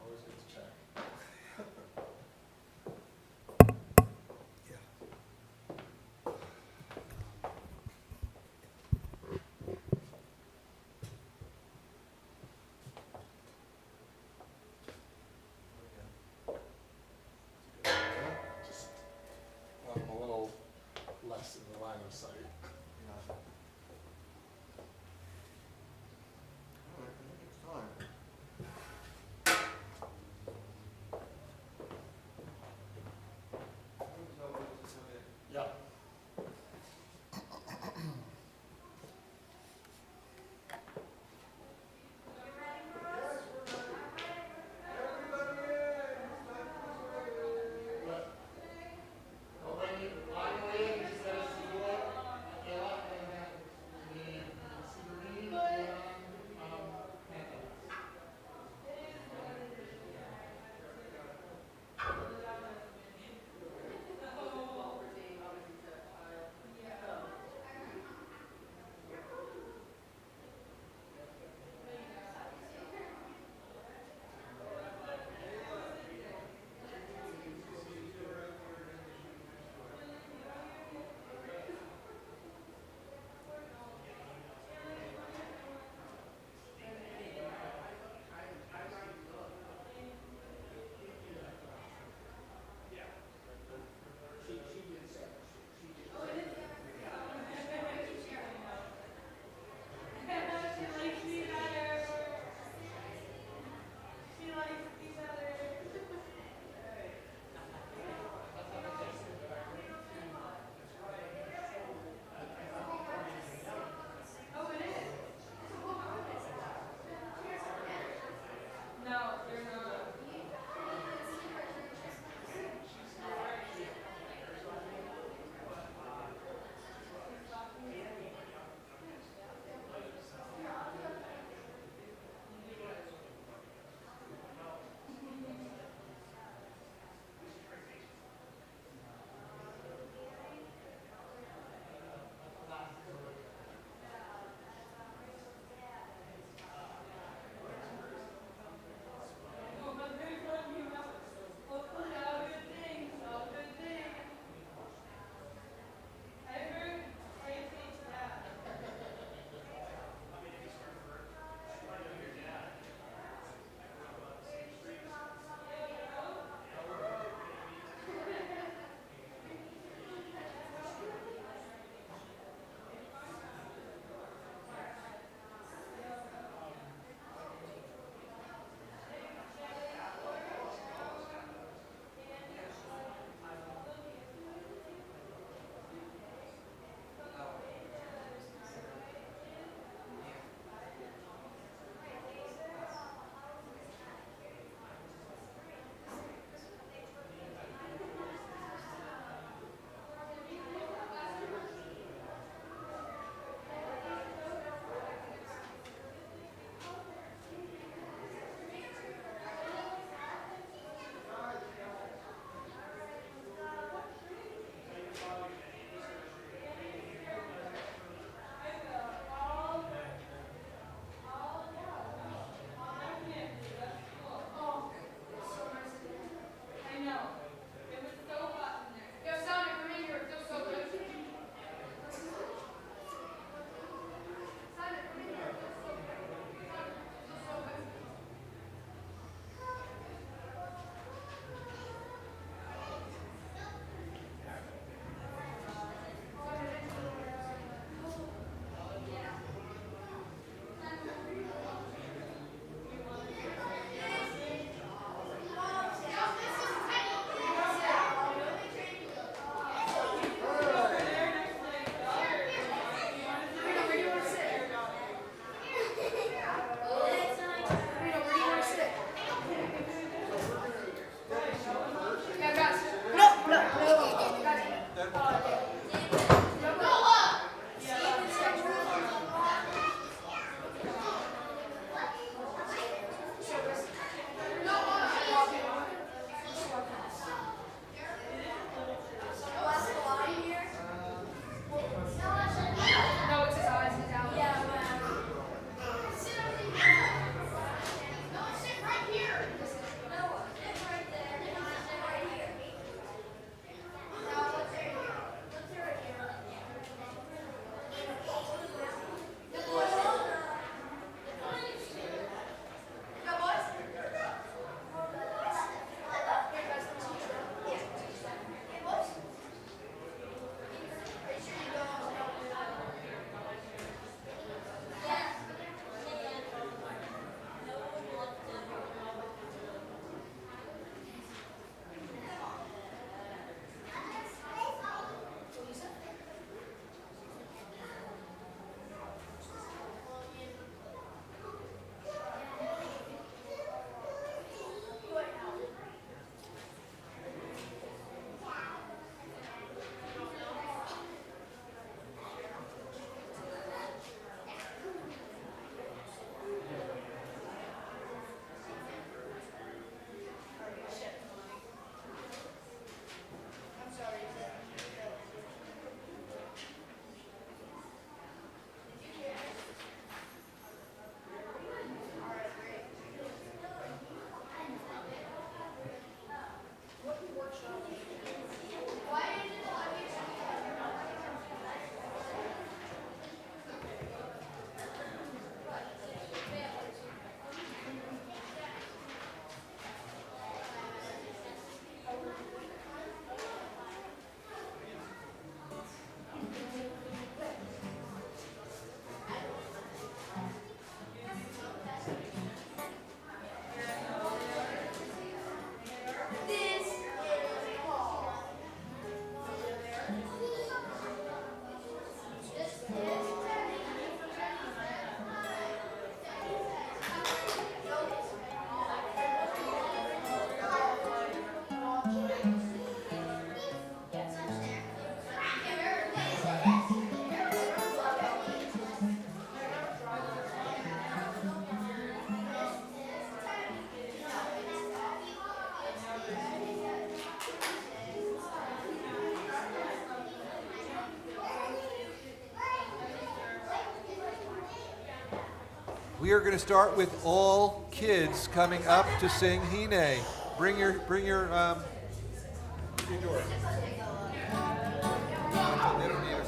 Always good to check. Just want them a little less in the line of sight. Yeah. Alright, I think it's time. Yeah. We are going to start with all kids coming up to sing Hine. Bring your door. They don't need it.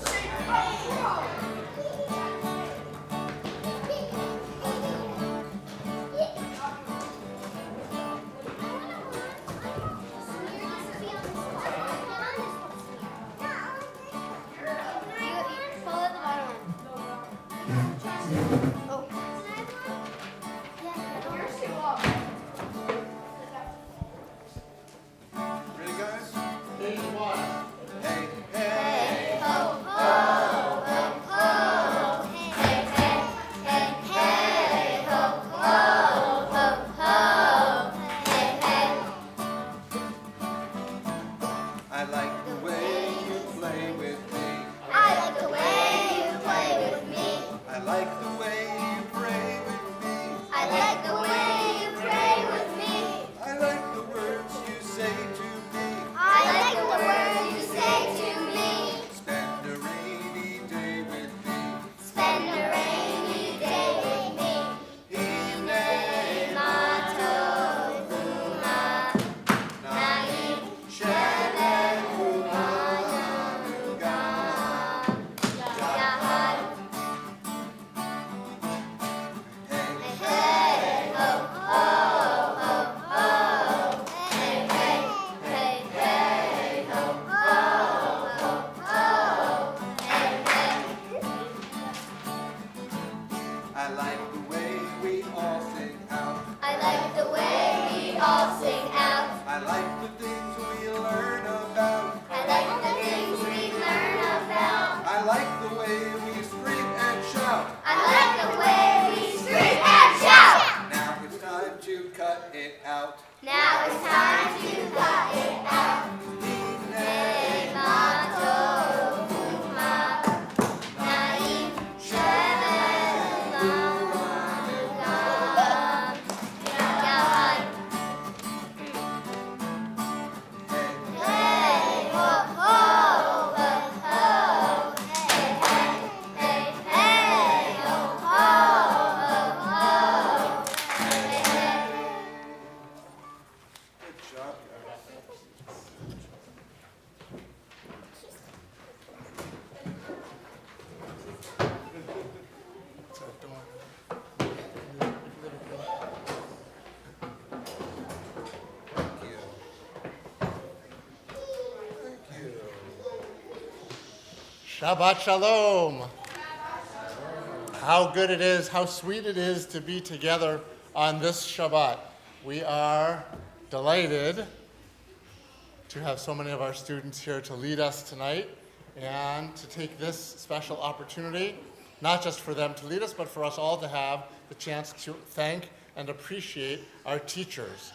Ready, guys? Hey, hey. I like the way you play with me. I like the way you play with me. I like the way you pray with me. I like the way you pray with me. I like the words you say to me. I like the words you say to me. Spend a rainy day with me. Spend a rainy day with me. Hine, Mato Kuma Nai Shabbat, Yahan. hey, Hey ho ho ho ho. Hey hey hey hey ho ho ho ho. Hey hey. I like the way we all sing out. I like the way we all sing out. I like the things we learn about. I like the things we learn about. I like the way we scream and shout. I like the way we scream and shout. Now it's time to cut it out. Now it's time to cut it out. Hine, Mato Kuma Nai Shabbat Yahan. hey, Hey ho ho ho ho. Hey hey hey hey ho ho ho ho. Hey hey. good job, guys. Thank you. Thank you. Shabbat Shalom. How good it is, how sweet it is to be together on this Shabbat. We are delighted to have so many of our students here to lead us tonight and to take this special opportunity, not just for them to lead us, but for us all to have the chance to thank and appreciate our teachers.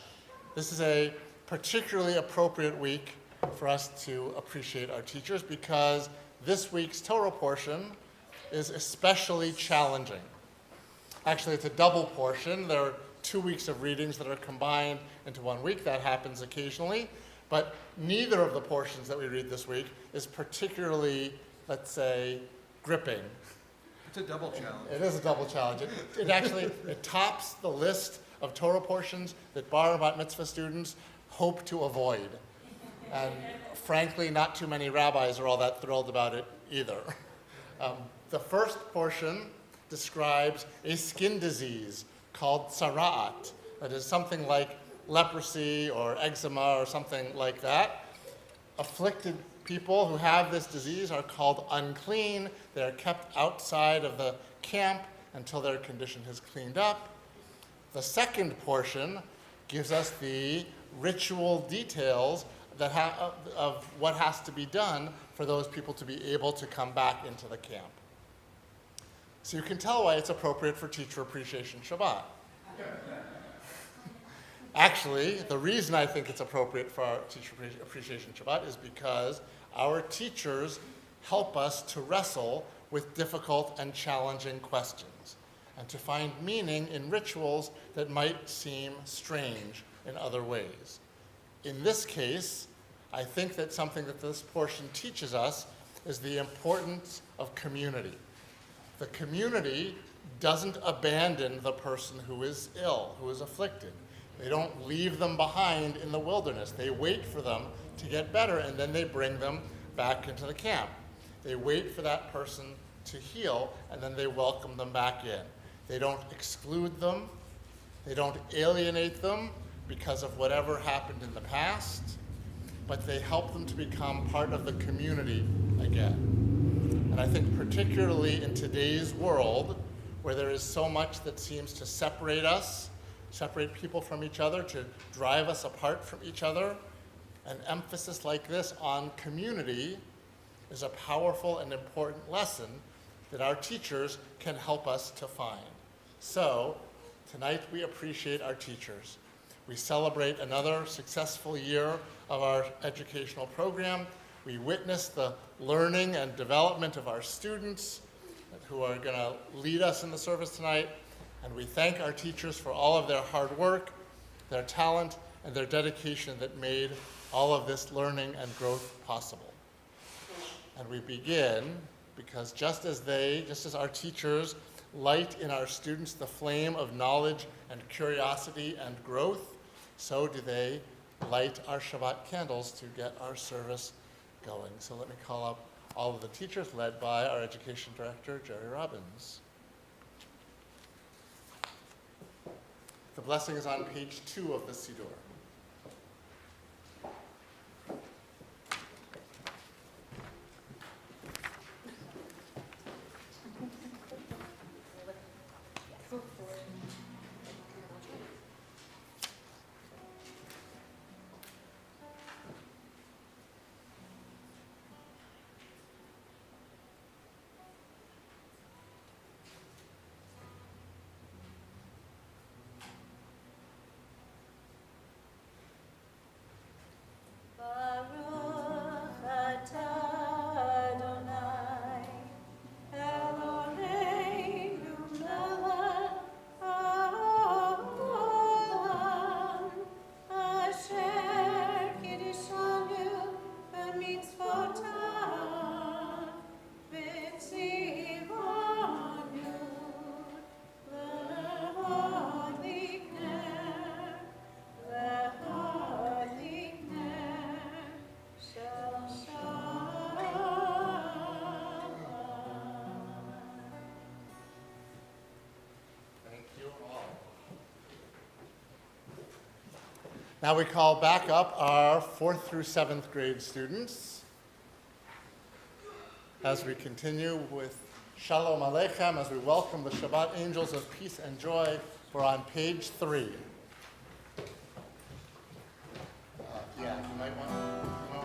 This is a particularly appropriate week for us to appreciate our teachers because this week's Torah portion is especially challenging. Actually, it's a double portion. There are 2 weeks of readings that are combined into 1 week. That happens occasionally. But neither of the portions that we read this week is particularly, let's say, gripping. It's a double challenge. It is a double challenge. It actually tops the list of Torah portions that Bar and Bat Mitzvah students hope to avoid. And frankly, not too many rabbis are all that thrilled about it either. The first portion describes a skin disease called tzara'at. That is something like leprosy or eczema or something like that. Afflicted people who have this disease are called unclean. They are kept outside of the camp until their condition has cleaned up. The second portion gives us the ritual details that of what has to be done for those people to be able to come back into the camp. So you can tell why it's appropriate for Teacher Appreciation Shabbat. Actually, the reason I think it's appropriate for our Teacher Appreciation Shabbat is because our teachers help us to wrestle with difficult and challenging questions and to find meaning in rituals that might seem strange in other ways. In this case, I think that something that this portion teaches us is the importance of community. The community doesn't abandon the person who is ill, who is afflicted. They don't leave them behind in the wilderness. They wait for them to get better, and then they bring them back into the camp. They wait for that person to heal, and then they welcome them back in. They don't exclude them. They don't alienate them because of whatever happened in the past, but they help them to become part of the community again. And I think particularly in today's world, where there is so much that seems to separate us, separate people from each other, to drive us apart from each other, an emphasis like this on community is a powerful and important lesson that our teachers can help us to find. So, tonight we appreciate our teachers. We celebrate another successful year of our educational program. We witness the learning and development of our students who are going to lead us in the service tonight. And we thank our teachers for all of their hard work, their talent, and their dedication that made all of this learning and growth possible. And we begin because just as our teachers light in our students the flame of knowledge and curiosity and growth, so do they light our Shabbat candles to get our service going. So let me call up all of the teachers, led by our education director, Jerry Robbins. The blessing is on page 2 of the Siddur. Now we call back up our 4th through 7th grade students as we continue with Shalom Aleichem, as we welcome the Shabbat angels of peace and joy. We're on page 3. Yeah, you might want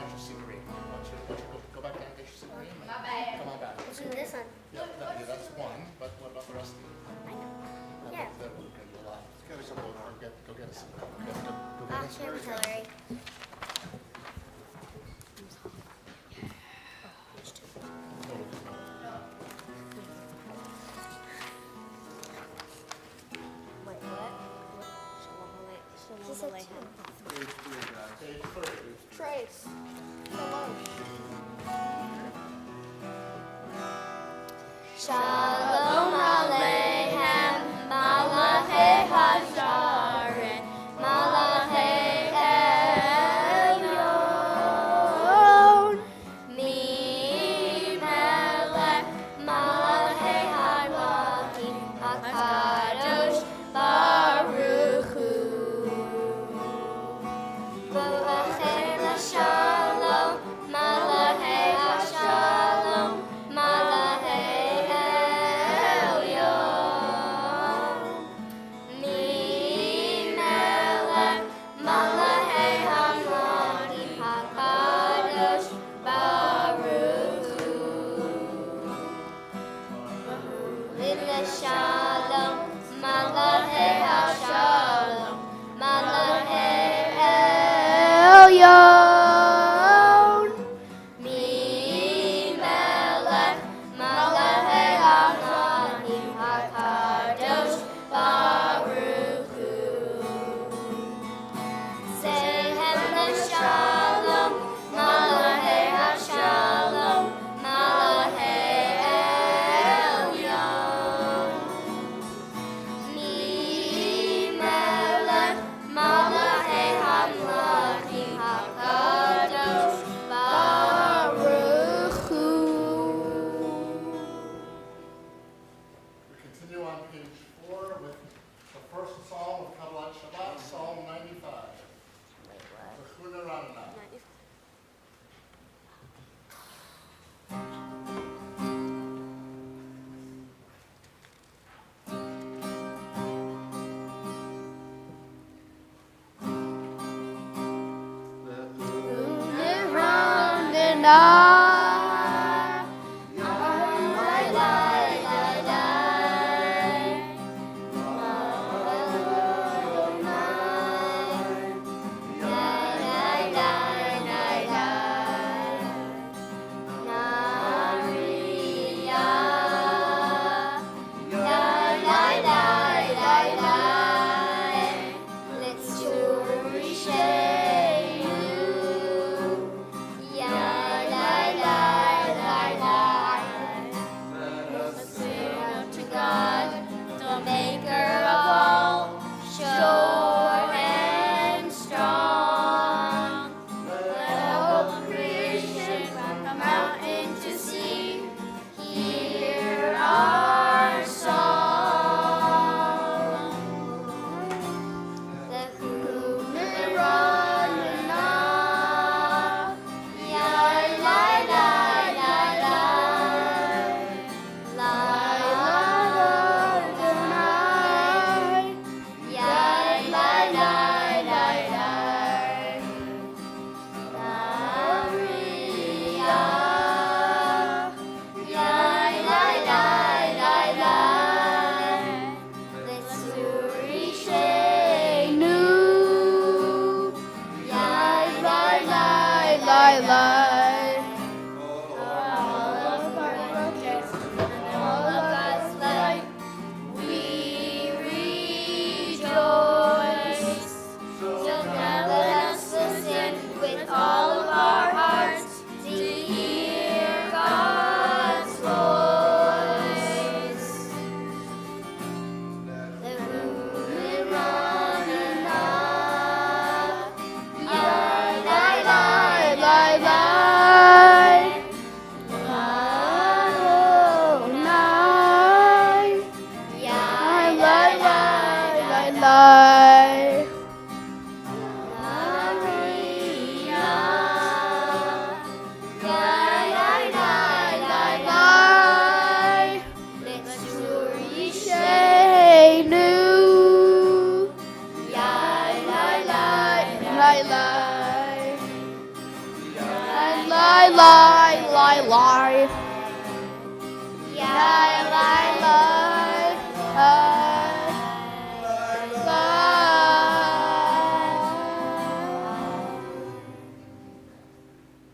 your scenery. Why don't you go back down and get your scenery? My bad. Come on back. Let's do this one. Yeah, that's one, but what about the rest of you? Yeah. That would be a lot. Go get a scenery. Sure, Hillary. Wait, what? She said two. Trace. Shalom Aleichem, Malachei Hasharet, Malachei Elyon, Mi-Melech, Malachei Hamalachim, HaKadosh Baruch Hu. Malachei Shalom, Malachei Hashalom, Malachei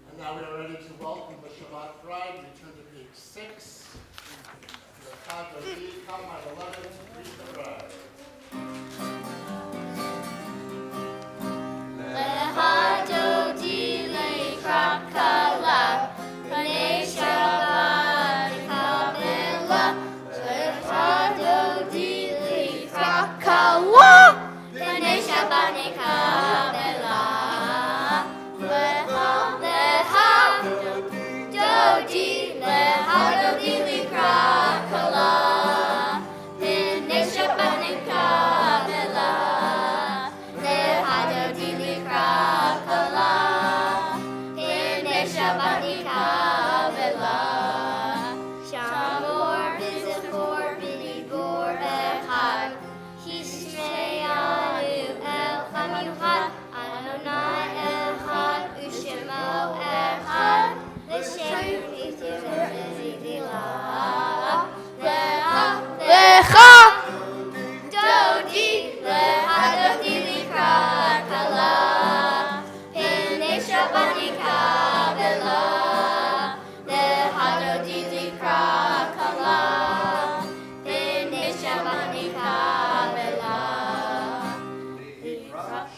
And now we are ready to welcome the Shabbat bride. We turn to page 6. The Chag, come my beloved, greet the bride.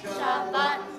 Shabbat,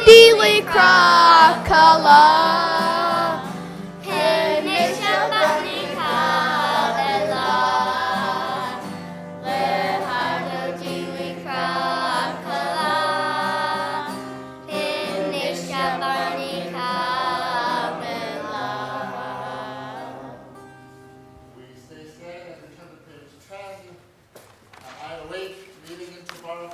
Deely Krakala. Hene Shabbat Kabela. Lehardo Deely Krakala. Hene Shabbat Kabela. We stay standing as we turn to page 10. I awake leading into Baruch.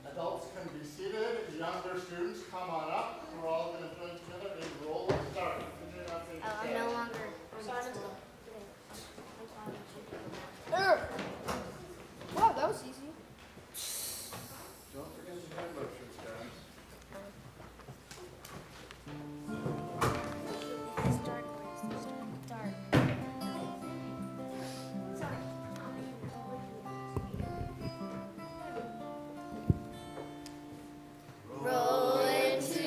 Adults can be seated. Younger students, come on up. We're all going to join together in roll start. I'm no longer. Wow, that was easy. Don't forget the hand motions, guys. Roll into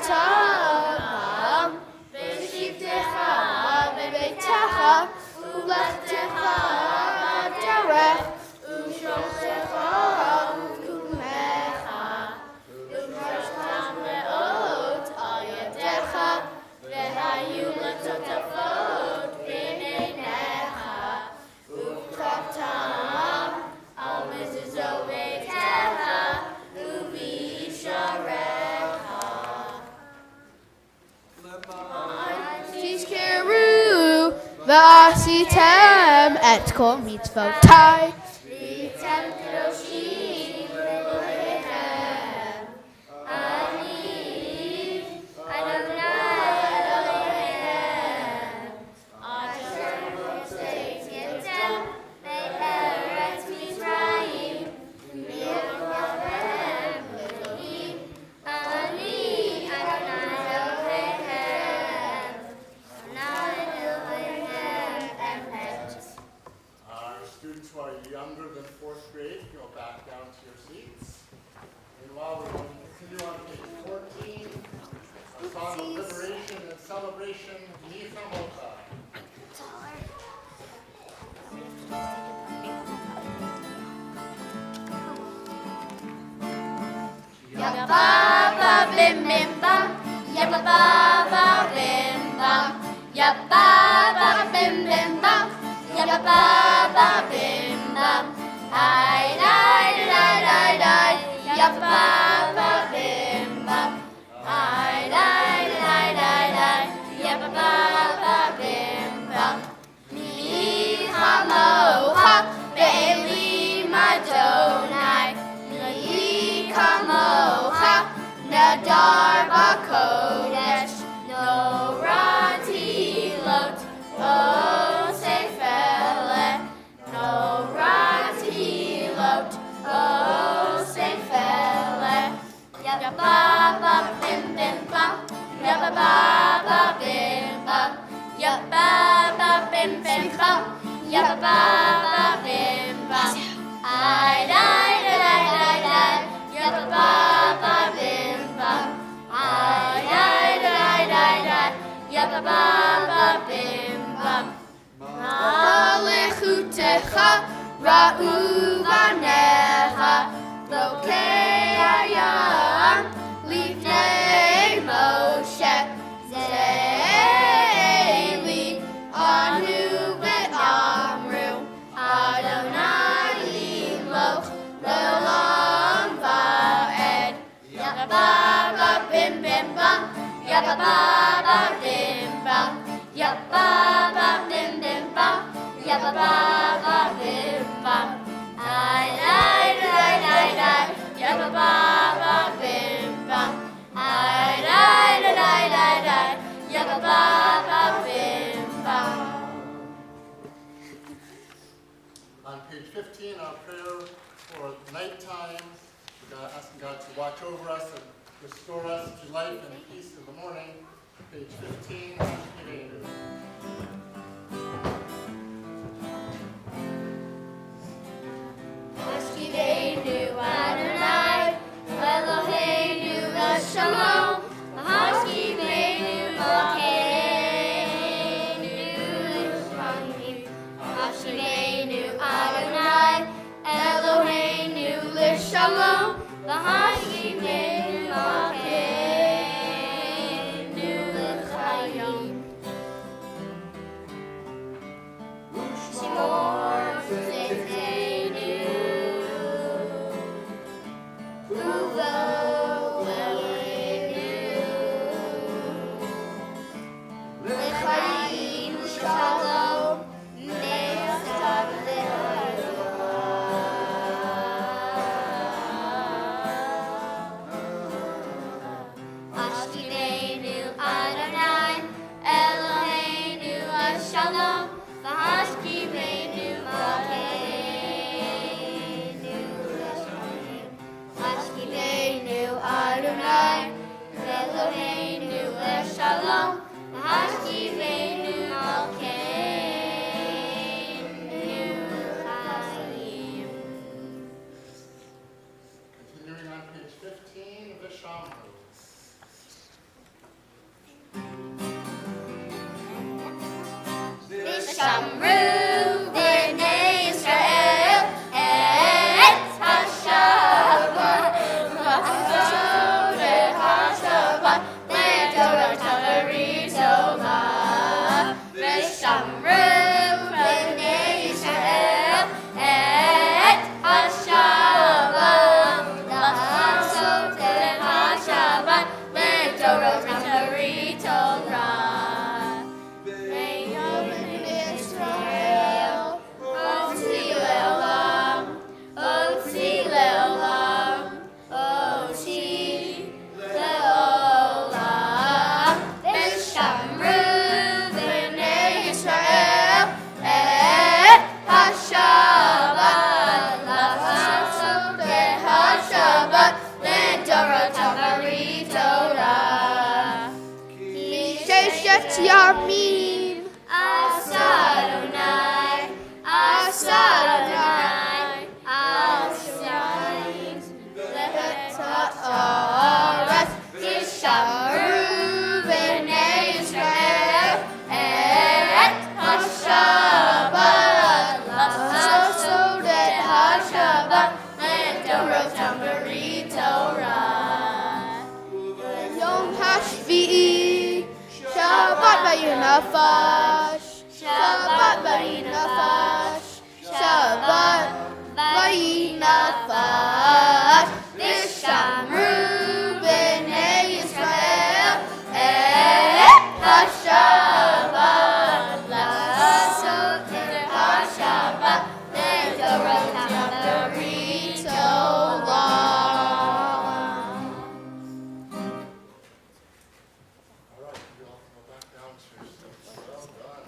טוב, בשבתך בביתך, ובלכתך בדרך, ושוכבך ובקומך, ופרשת מאוד על ידיך, והיו לטוטפות בין עיניך, וכתבתם על מזוזות ביתך, ובישעריך. תזכרו ועשיתם את כל מצוותיי. והייתם קדושים לאלוהיכם. אני אדוני אלוהיכם. אשר הוצאתם מארץ מצרים, מאבותיכם אלוהים. אני אדוני אלוהיכם. Our students who are younger than 4th grade, go back down to your seats. Meanwhile, we're going to continue on page 14, a song of liberation and celebration, Nitha Mota. Yabba ba bim bim bam, yabba ba ba bim bam, yabba ba bim bim bam, yabba ba ba bim bam. Hi di di di di, yabba ba bim bam. Hi di di di di, yabba ba ba bim bam. Mi hamocha be'eli madonai, mi kamocha nadar b'kodesh, no ratilot o sefele, no ratilot o sefele. Yabba ba bim bim bam, yabba ba ba bim bam, yabba ba bim bim bam, yabba ba ba bim bam. I die, yabba ba ba bim bam. I die, yabba ba ba bim bam. Malichutecha ra'u vanecha, lokei hayam lifnei Moshe, ze'eli anu ve'amru, Adonai yimloch le'olam va'ed. Yabba ba ba bim bim bam, yabba ba ba bim bam, yabba ba bim bim bam, yabba ba ba bim bam. I die, yabba ba ba bim bam. I die, yabba ba ba bim bam. On page 15, our prayer for nighttime, we're asking God to watch over us and restore us to life and peace in the morning. Page 15, Hashkivenu. Hashkivenu Adonai, Eloheinu Shalom, Hashkivenu Malkeinu L'Shayim, Hashkivenu Adonai, Eloheinu L'Shalom, Hashkivenu Malkeinu L'Chayim. ושמרו בני ישראל את השבת, לעשות את השבת לדורותם לריטובה. ושמרו בני ישראל את השבת, לעשות את השבת לדורותם לריטובה. Yamim, Adonai, Adonai, Adonai, Ha'aretz, Yishamru b'nei Yisrael et HaShabbat, לעשות את השבת לדורותם בריטורah. Yom HaShvi'i, Shabbat vayinafash, Shabbat vayinafash, Shabbat vayinafash. V'shamru b'nei Yisrael et HaShabbat, לעשות את השבת לדורותם בריטורah. All right, you all go back down to your seats. Well done.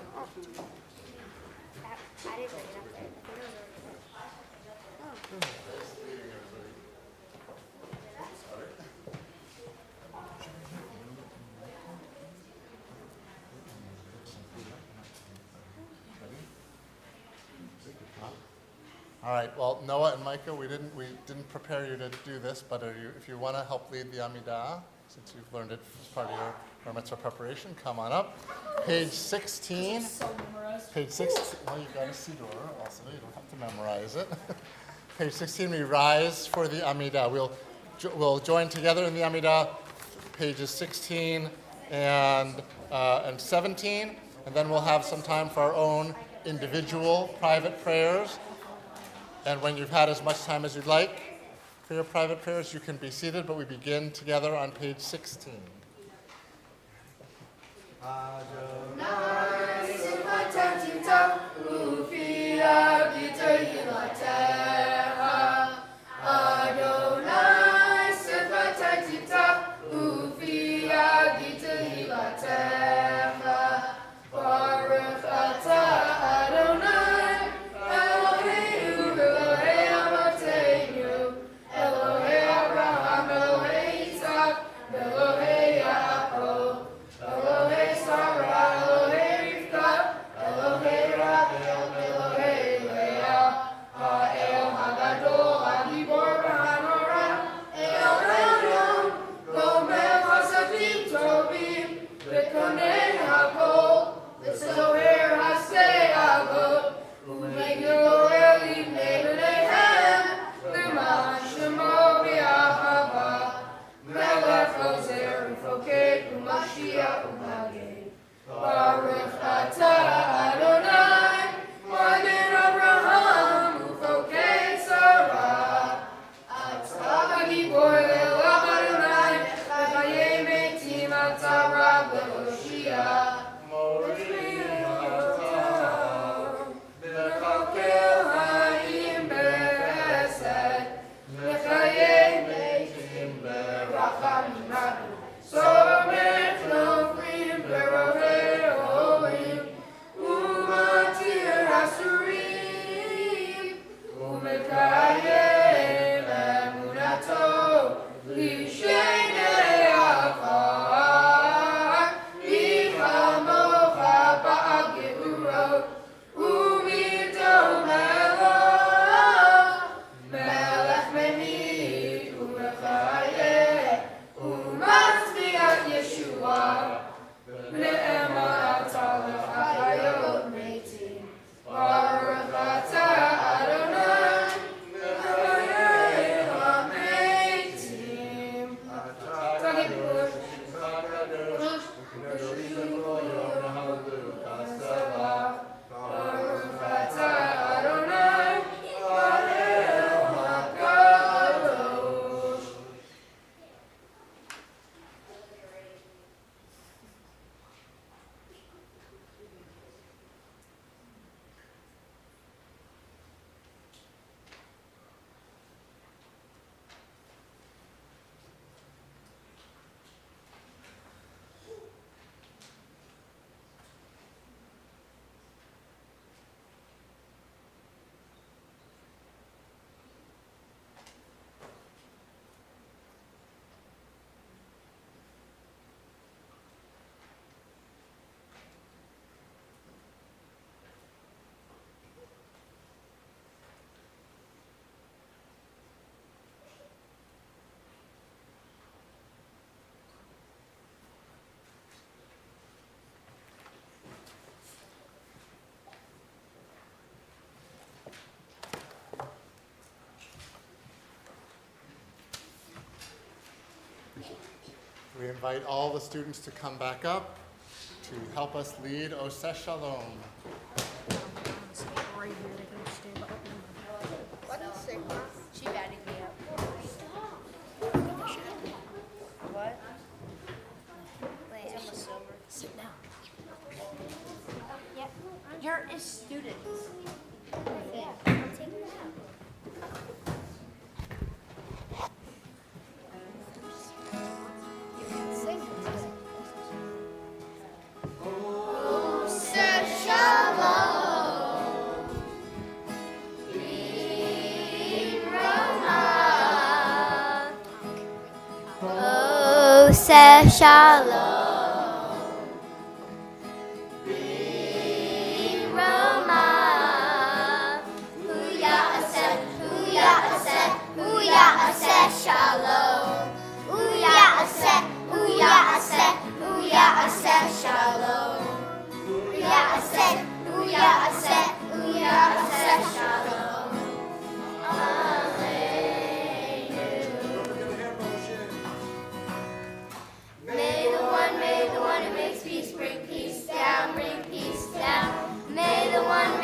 All right, well, Noah and Micah, we didn't prepare you to do this, but if you want to help lead the Amidah, since you've learned it as part of your bar mitzvah preparation, come on up. Page 16. Page 16. Well, you've got a siddur also. You don't have to memorize it. Page 16, we rise for the Amidah. We'll join together in the Amidah, pages 16 and 17, and then we'll have some time for our own individual private prayers. And when you've had as much time as you'd like for your private prayers, you can be seated, but we begin together on page 16. So We invite all the students to come back up to help us lead Oseh Shalom. She batted me up. What? Wait, it's almost over. Sit down. Yeah. You're a student. Yeah, I'll take it out. Sing. Oseh Shalom, Roma. Oseh Shalom, Roma. Huya Oseh, Huya Oseh, Huya Oseh Shalom. Huya Oseh, Huya Oseh, Huya Oseh Shalom. Huya Oseh, Huya Oseh, Huya Oseh Shalom. May the one who makes peace bring peace down, bring peace down. May the one who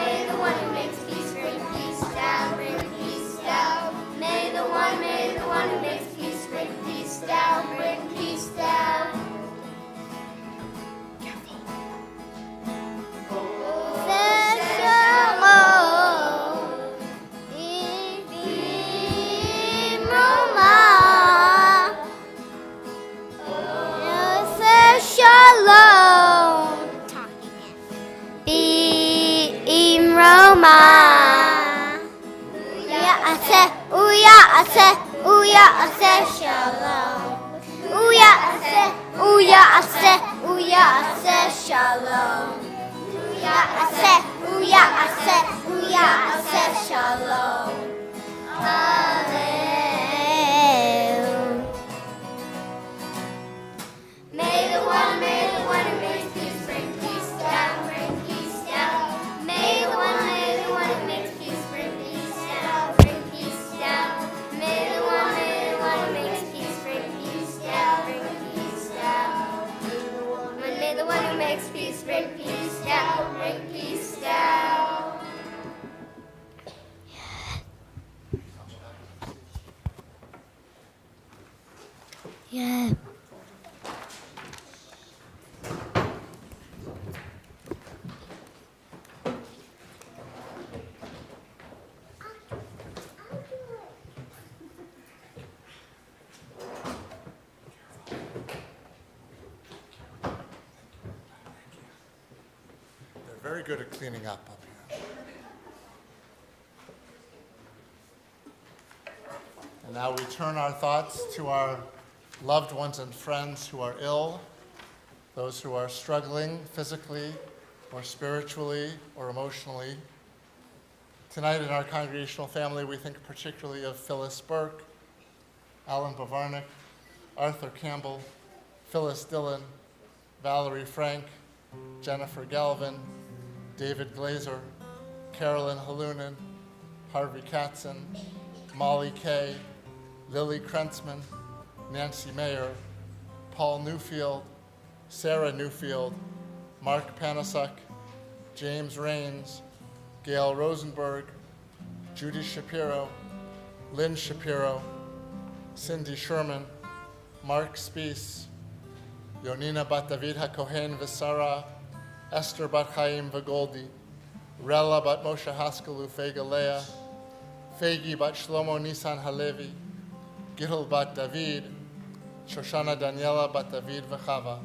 makes peace bring peace down, bring peace down. May the one who makes peace bring peace down, bring peace down. Oseh Shalom, in Roma. Oseh Shalom, be in Roma. Uya Oseh, Uya Oseh, Uya Oseh Shalom. Uya Oseh, Uya Oseh, Uya Oseh Shalom. Uya Oseh, Uya Oseh, Uya Oseh Shalom. Hallelujah. May the one who makes peace bring peace down, bring peace down. May the one who makes peace bring peace down, bring peace down. May the one who makes peace bring peace down, bring peace down. May the one who makes peace bring peace down, bring peace down. Yeah. They're very good at cleaning up here. And now we turn our thoughts to our loved ones and friends who are ill, those who are struggling physically or spiritually or emotionally. Tonight in our congregational family, we think particularly of Phyllis Burke, Alan Bavarnik, Arthur Campbell, Phyllis Dillon, Valerie Frank, Jennifer Galvin, David Glazer, Carolyn Halunin, Harvey Katzen, Molly Kay, Lily Krentzman, Nancy Mayer, Paul Newfield, Sarah Newfield, Mark Panasuk, James Rains, Gail Rosenberg, Judy Shapiro, Lynn Shapiro, Cindy Sherman, Mark Spies, Yonina bat David HaKohen V'Sara, Esther bat Chaim V'Goldi, Rella bat Moshe Haskell Ufega Leah, Fegi bat Shlomo Nisan Halevi, Gittel bat David, Shoshana Daniela bat David V'Chava.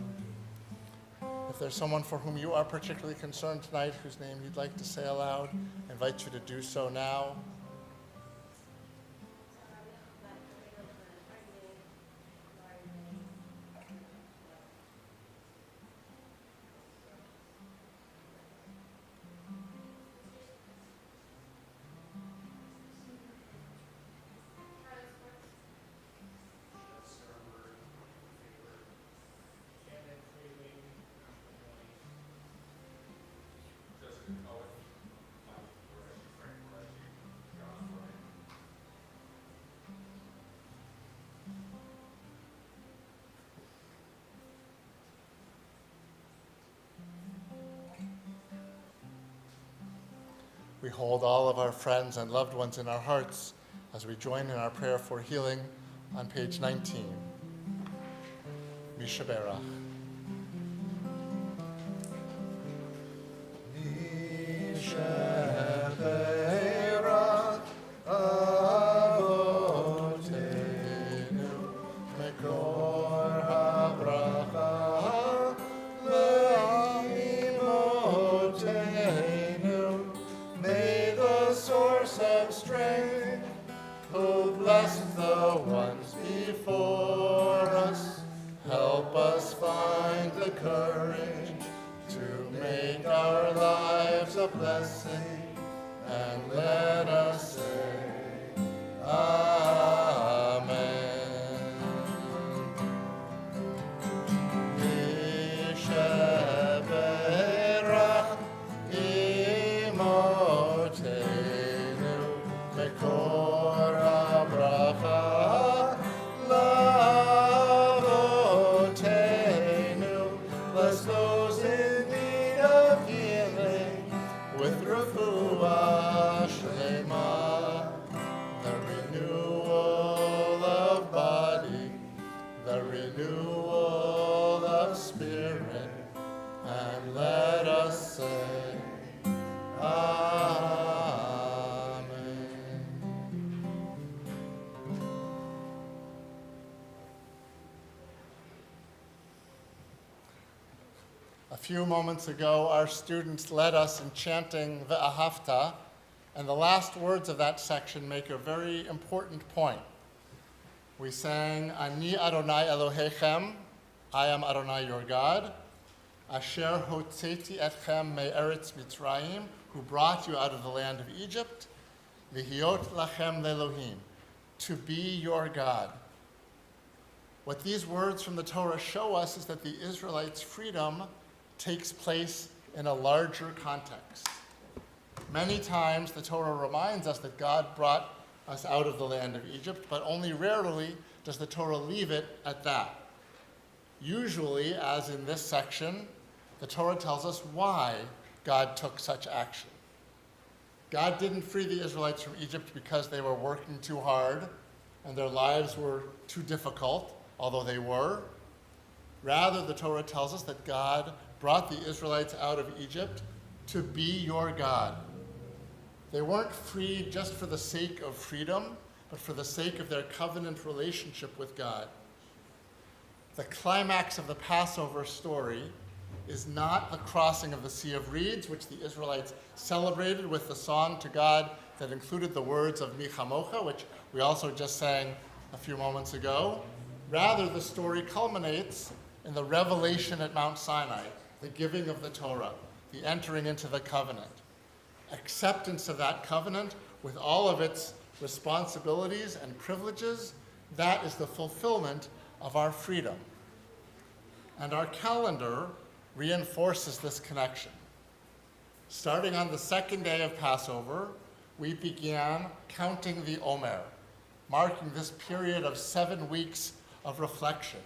If there's someone for whom you are particularly concerned tonight, whose name you'd like to say aloud, I invite you to do so now. We hold all of our friends and loved ones in our hearts as we join in our prayer for healing on page 19. Mishaberach. May the source of strength, who blessed the ones before us, help us find the courage to make our lives a blessing, and let us say, Amen. Mishaberach imotenu mekor habracha lavotenu. Bless those in need of healing with refuah shlema, the renewal of body, the renewal of spirit, and let us say, Amen. A few moments ago, our students led us in chanting Ve'ahavta, and the last words of that section make a very important point. We sang, Ani Adonai Elohechem, I am Adonai your God, Asher hotzeti etchem me'eretz Mitzrayim, who brought you out of the land of Egypt, Lihiot lachem le'Elohim, to be your God. What these words from the Torah show us is that the Israelites' freedom takes place in a larger context. Many times the Torah reminds us that God brought us out of the land of Egypt, but only rarely does the Torah leave it at that. Usually, as in this section, the Torah tells us why God took such action. God didn't free the Israelites from Egypt because they were working too hard and their lives were too difficult, although they were. Rather, the Torah tells us that God brought the Israelites out of Egypt to be your God. They weren't freed just for the sake of freedom, but for the sake of their covenant relationship with God. The climax of the Passover story is not the crossing of the Sea of Reeds, which the Israelites celebrated with the song to God that included the words of Mi Chamocha, which we also just sang a few moments ago. Rather, the story culminates in the revelation at Mount Sinai, the giving of the Torah, the entering into the covenant. Acceptance of that covenant with all of its responsibilities and privileges, that is the fulfillment of our freedom. And our calendar reinforces this connection. Starting on the second day of Passover, we began counting the Omer, marking this period of 7 weeks of reflection.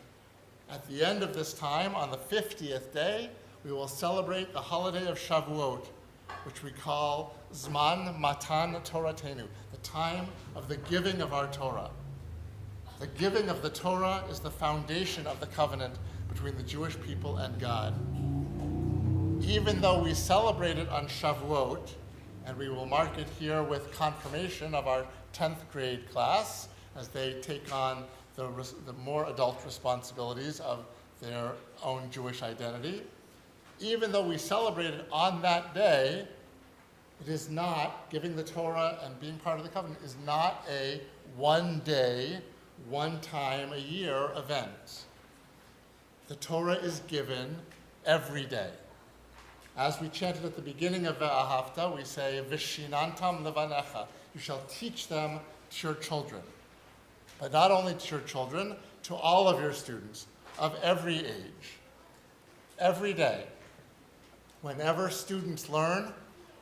At the end of this time, on the 50th day, we will celebrate the holiday of Shavuot, which we call Zman Matan Toratenu, the time of the giving of our Torah. The giving of the Torah is the foundation of the covenant between the Jewish people and God. Even though we celebrate it on Shavuot, and we will mark it here with confirmation of our 10th grade class as they take on the more adult responsibilities of their own Jewish identity. Even though we celebrate it on that day, it is not, giving the Torah and being part of the covenant is not a one day, one time a year event. The Torah is given every day. As we chanted at the beginning of Ve'ahavta, we say, Vishinantam levanecha, you shall teach them to your children. But not only to your children, to all of your students of every age. Every day, whenever students learn,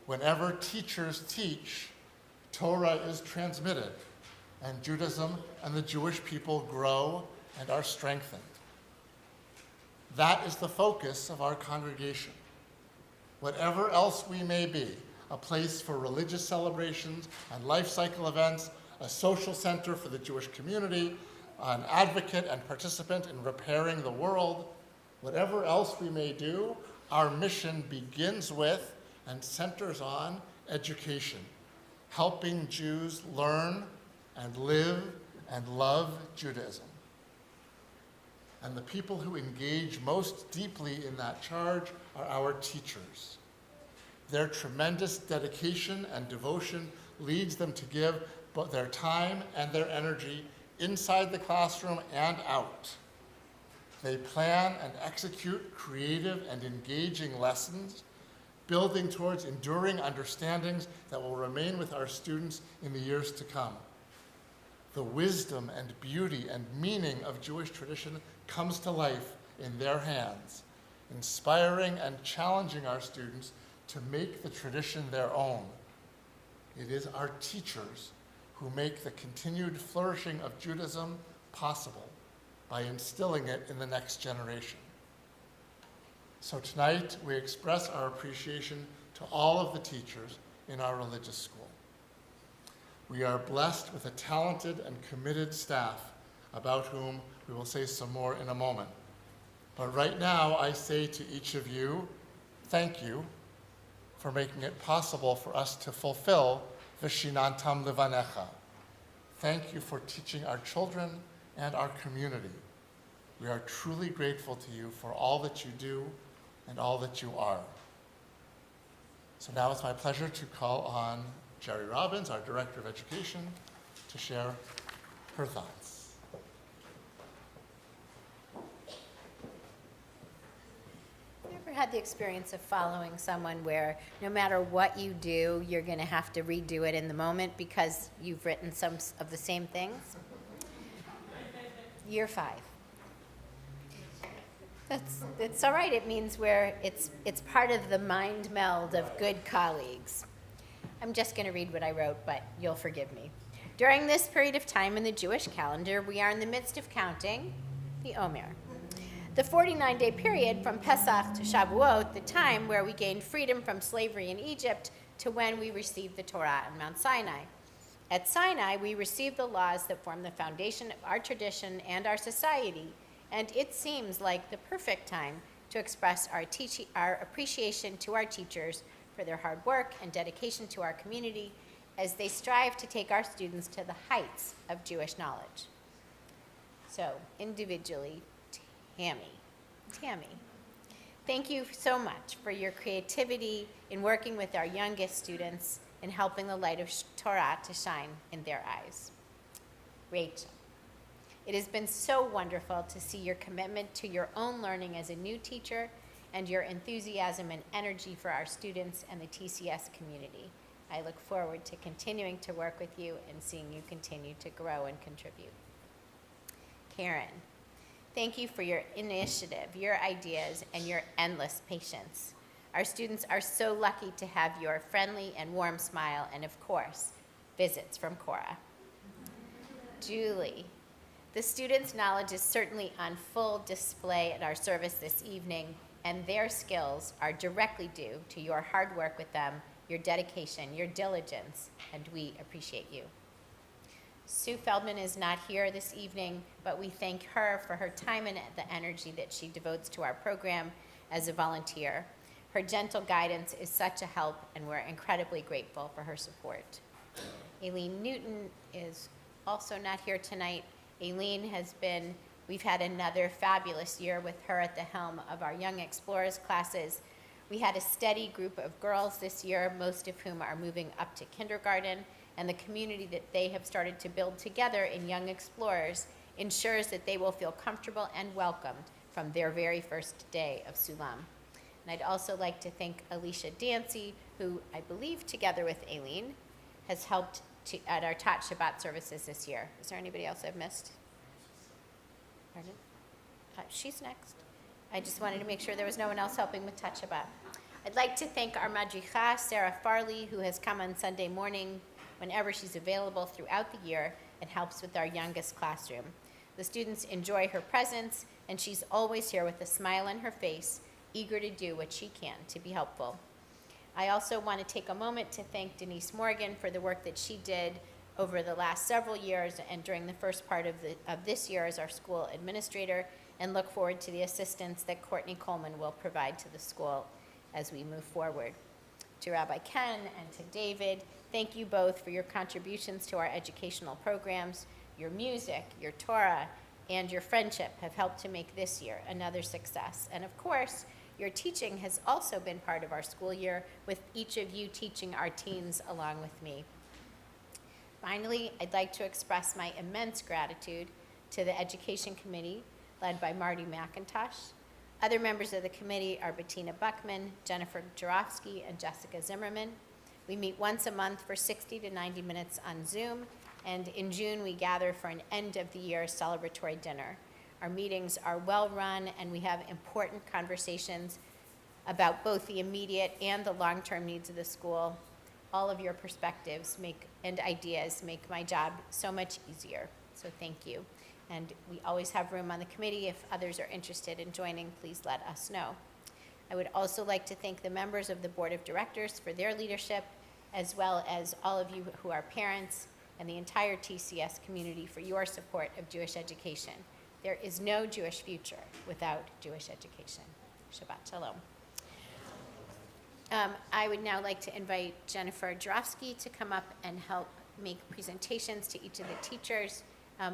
whenever teachers teach, Torah is transmitted, and Judaism and the Jewish people grow and are strengthened. That is the focus of our congregation. Whatever else we may be, a place for religious celebrations and life cycle events, a social center for the Jewish community, an advocate and participant in repairing the world. Whatever else we may do, our mission begins with and centers on education, helping Jews learn and live and love Judaism. And the people who engage most deeply in that charge are our teachers. Their tremendous dedication and devotion leads them to give both their time and their energy inside the classroom and out. They plan and execute creative and engaging lessons, building towards enduring understandings that will remain with our students in the years to come. The wisdom and beauty and meaning of Jewish tradition comes to life in their hands, inspiring and challenging our students to make the tradition their own. It is our teachers who make the continued flourishing of Judaism possible by instilling it in the next generation. So tonight, we express our appreciation to all of the teachers in our religious school. We are blessed with a talented and committed staff about whom we will say some more in a moment. But right now, I say to each of you, thank you for making it possible for us to fulfill V'shinantam Levanecha. Thank you for teaching our children and our community. We are truly grateful to you for all that you do and all that you are. So now it's my pleasure to call on Jerry Robbins, our Director of Education, to share her thoughts. Have you ever had the experience of following someone where no matter what you do, you're going to have to redo it in the moment because you've written some of the same things? Year 5. It's all right. It means where it's part of the mind meld of good colleagues. I'm just going to read what I wrote, but you'll forgive me. During this period of time in the Jewish calendar, we are in the midst of counting the Omer. The 49-day period from Pesach to Shavuot, the time where we gained freedom from slavery in Egypt, to when we received the Torah on Mount Sinai. At Sinai, we received the laws that form the foundation of our tradition and our society, and it seems like the perfect time to express our appreciation to our teachers for their hard work and dedication to our community as they strive to take our students to the heights of Jewish knowledge. So, individually, Tammy, thank you so much for your creativity in working with our youngest students and helping the light of Torah to shine in their eyes. Rachel, it has been so wonderful to see your commitment to your own learning as a new teacher and your enthusiasm and energy for our students and the TCS community. I look forward to continuing to work with you and seeing you continue to grow and contribute. Karen, thank you for your initiative, your ideas, and your endless patience. Our students are so lucky to have your friendly and warm smile and, of course, visits from Cora. Julie, the students' knowledge is certainly on full display at our service this evening, and their skills are directly due to your hard work with them, your dedication, your diligence, and we appreciate you. Sue Feldman is not here this evening, but we thank her for her time and the energy that she devotes to our program as a volunteer. Her gentle guidance is such a help, and we're incredibly grateful for her support. Aileen Newton is also not here tonight. Aileen we've had another fabulous year with her at the helm of our Young Explorers classes. We had a steady group of girls this year, most of whom are moving up to kindergarten, and the community that they have started to build together in Young Explorers ensures that they will feel comfortable and welcomed from their very first day of Sulam. And I'd also like to thank Alicia Dancy, who I believe together with Aileen has helped at our Tat Shabbat services this year. Is there anybody else I've missed? Pardon? She's next. I just wanted to make sure there was no one else helping with Tat Shabbat. I'd like to thank our Madricha, Sarah Farley, who has come on Sunday morning whenever she's available throughout the year and helps with our youngest classroom. The students enjoy her presence, and she's always here with a smile on her face, eager to do what she can to be helpful. I also want to take a moment to thank Denise Morgan for the work that she did over the last several years and during the first part of this year as our school administrator, and look forward to the assistance that Courtney Coleman will provide to the school as we move forward. To Rabbi Ken and to David, thank you both for your contributions to our educational programs. Your music, your Torah, and your friendship have helped to make this year another success. And of course, your teaching has also been part of our school year, with each of you teaching our teens along with me. Finally, I'd like to express my immense gratitude to the Education Committee, led by Marty McIntosh. Other members of the committee are Bettina Buckman, Jennifer Jarofsky, and Jessica Zimmerman. We meet once a month for 60 to 90 minutes on Zoom, and in June we gather for an end-of-the-year celebratory dinner. Our meetings are well-run, and we have important conversations about both the immediate and the long-term needs of the school. All of your perspectives and ideas make my job so much easier, so thank you. And we always have room on the committee. If others are interested in joining, please let us know. I would also like to thank the members of the Board of Directors for their leadership, as well as all of you who are parents and the entire TCS community for your support of Jewish education. There is no Jewish future without Jewish education. Shabbat Shalom. I would now like to invite Jennifer Jarofsky to come up and help make presentations to each of the teachers.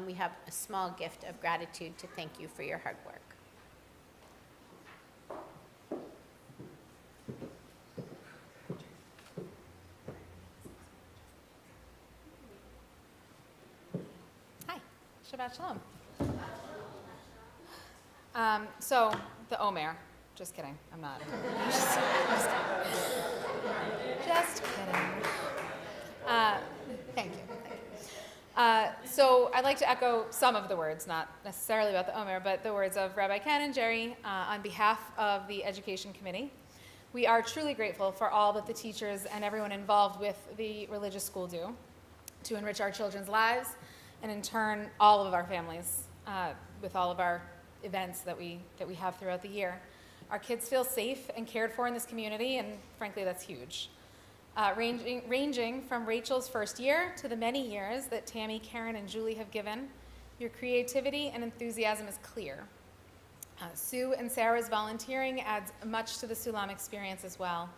We have a small gift of gratitude to thank you for your hard work. Hi, Shabbat Shalom. So the Omer, just kidding, I'm not. Just kidding. Thank you. So I'd like to echo some of the words, not necessarily about the Omer, but the words of Rabbi Ken and Jerry on behalf of the Education Committee. We are truly grateful for all that the teachers and everyone involved with the religious school do to enrich our children's lives, and in turn, all of our families with all of our events that we have throughout the year. Our kids feel safe and cared for in this community, and frankly, that's huge. Ranging from Rachel's first year to the many years that Tammy, Karen, and Julie have given, your creativity and enthusiasm is clear. Sue and Sarah's volunteering adds much to the Sulam experience as well.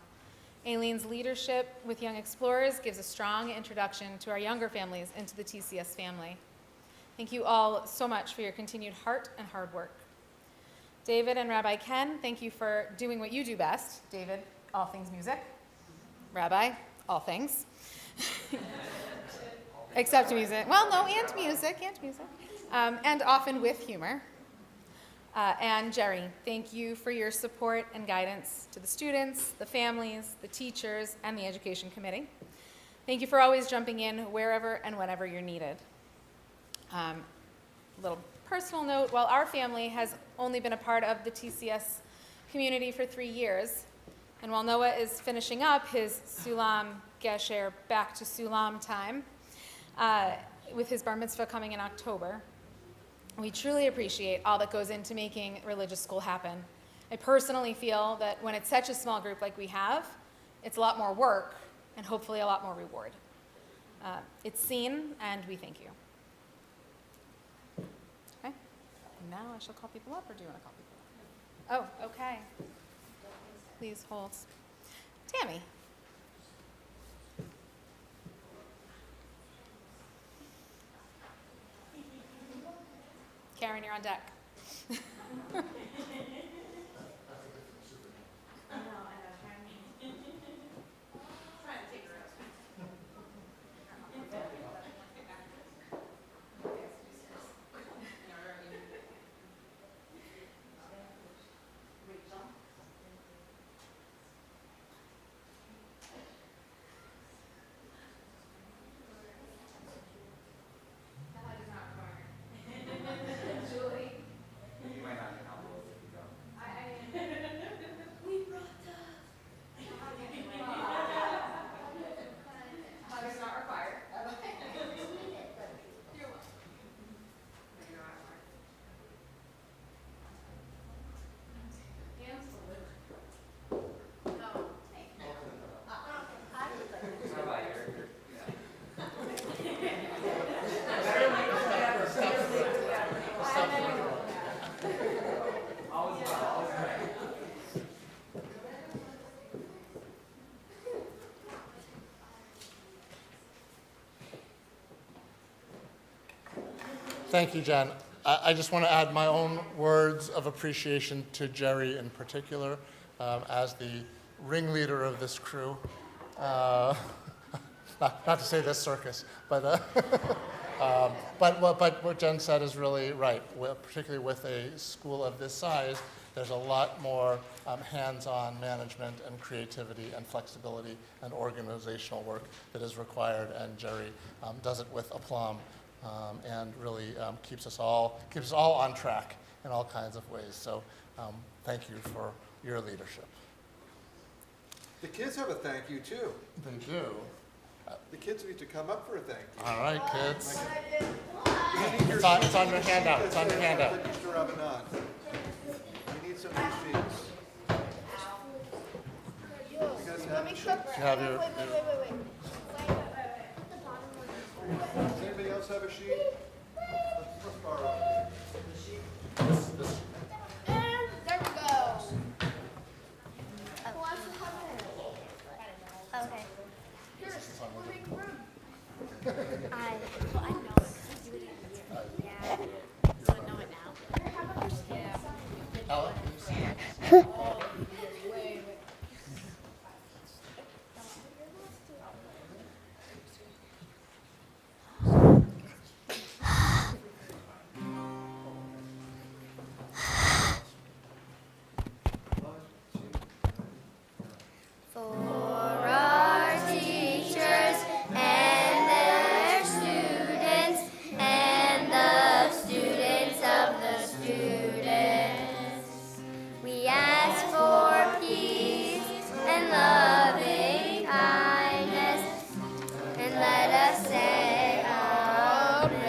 Aileen's leadership with Young Explorers gives a strong introduction to our younger families into the TCS family. Thank you all so much for your continued heart and hard work. David and Rabbi Ken, thank you for doing what you do best. David, all things music. Rabbi, all things. Except music. Well, no, and music. And often with humor. And Jerry, thank you for your support and guidance to the students, the families, the teachers, and the Education Committee. Thank you for always jumping in wherever and whenever you're needed. Little personal note, while our family has only been a part of the TCS community for 3 years, and while Noah is finishing up his Sulam Gesher back to Sulam time, with his bar mitzvah coming in October, we truly appreciate all that goes into making religious school happen. I personally feel that when it's such a small group like we have, it's a lot more work and hopefully a lot more reward. It's seen, and we thank you. Okay, now I shall call people up, or do you want to call people up? Oh, okay. Please hold. Tammy. Karen, you're on deck. Julie. Thank you, Jen. I just want to add my own words of appreciation to Jerry in particular, as the ringleader of this crew. Not to say this circus, but but what Jen said is really right. Particularly with a school of this size, there's a lot more hands-on management and creativity and flexibility and organizational work that is required, and Jerry does it with aplomb and really keeps us all on track in all kinds of ways. So thank you for your leadership. The kids have a thank you too. They do. The kids need to come up for a thank you. All right, kids. We need your It's on your handout. It's on your handout. Mr. Ramadan. We need some new sheets. You guys have sheets? You have your, Does anybody else have a sheet? Let's borrow. this. And there we go. Okay. I know it. Yeah. So I know it now. Ella? For our teachers and their students and the students of the students, we ask for peace and loving kindness, and let us say amen.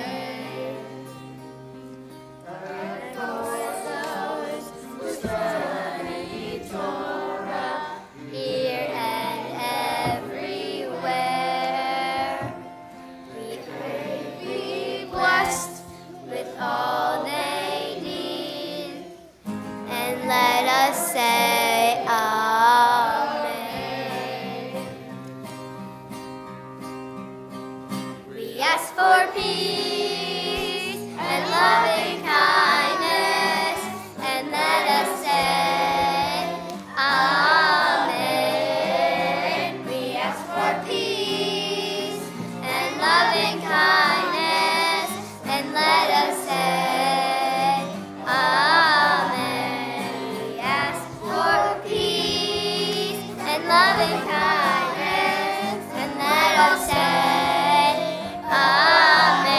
And for those who study Torah here and everywhere, we pray be blessed with all they need, and let us say amen. We ask for peace and loving kindness, and let us say amen. We ask for peace and loving kindness, and let us say amen. We ask for peace and loving kindness, and let us say amen.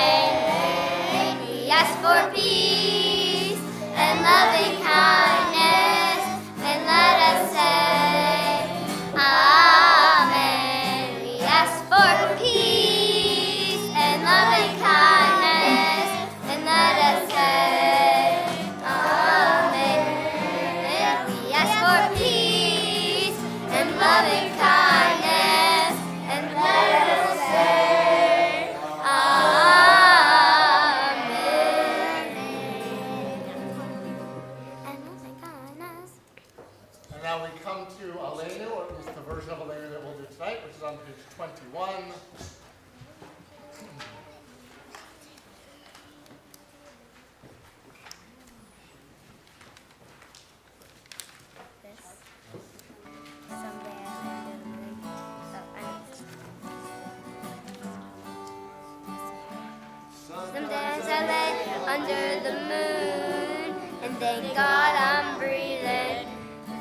We ask for peace and loving kindness, and let us say amen. We ask for peace and loving kindness, and let us say amen. We ask for peace and loving kindness, and let us say amen. And now we come to Aleinu, or at least the version of Aleinu that we'll do tonight, which is on page 21. Sometimes I lay under the moon and thank God I'm breathing.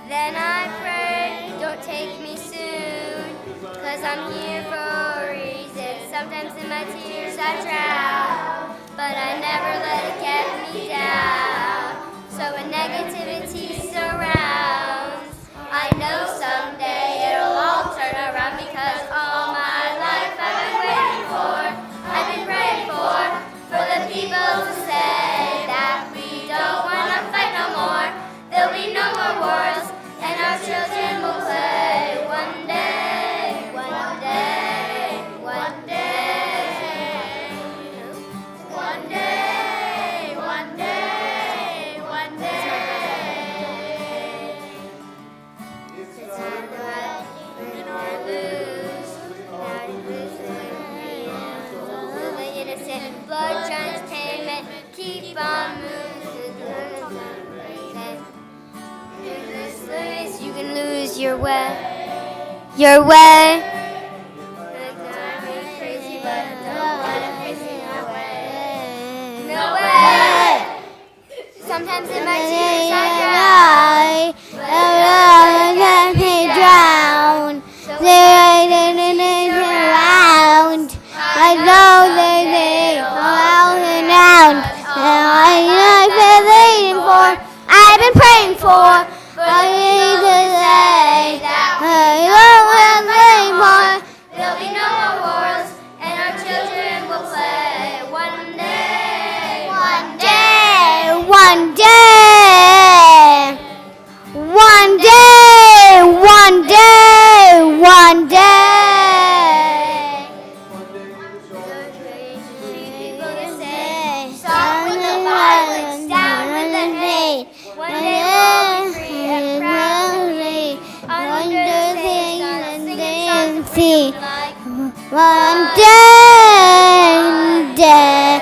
Then I pray, don't take me soon, 'cause I'm here for a reason. Sometimes in my tears I drown, but I never let it get me down. So when negativity surrounds, I know someday it'll all turn around, because all my life I've been waiting for, I've been praying for the people to say that we don't want to fight no more. There'll be no more wars, and our children will play one day, one day, one day, one day, one day, one day. It's time to win or lose, now you lose the innocent blood transparent. lose your way. Your way. Drive me crazy, but don't let it freeze me away. No way. Sometimes in my tears I cry, let me drown. Around. I know they all around. I've been waiting for, I've been praying for, but you to say that I don't waiting for. There'll be no more wars, and our children will play one day. One day. One day. One day. One day. One day. People to say, stop with the violence, down with the hate. One day we'll be free and proudly under things and see. One day, one day,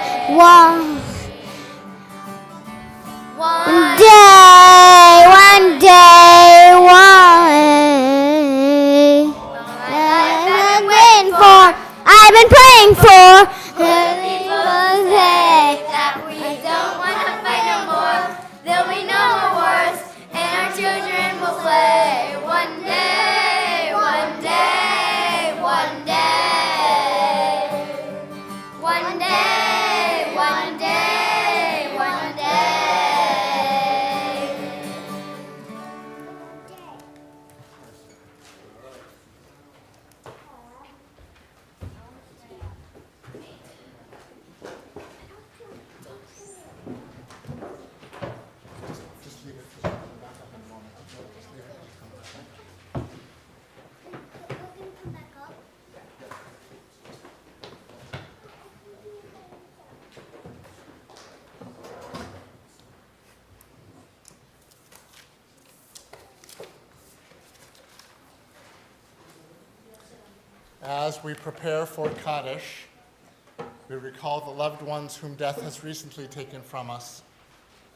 one day, I've been waiting for, I've been praying for. People say that we don't want to fight no more. There'll be no more wars, and our children will play one day, one day, one day. One day, one day, one day. Just leave it for back up in a moment. Just leave it. Just come back. As we prepare for Kaddish, we recall the loved ones whom death has recently taken from us,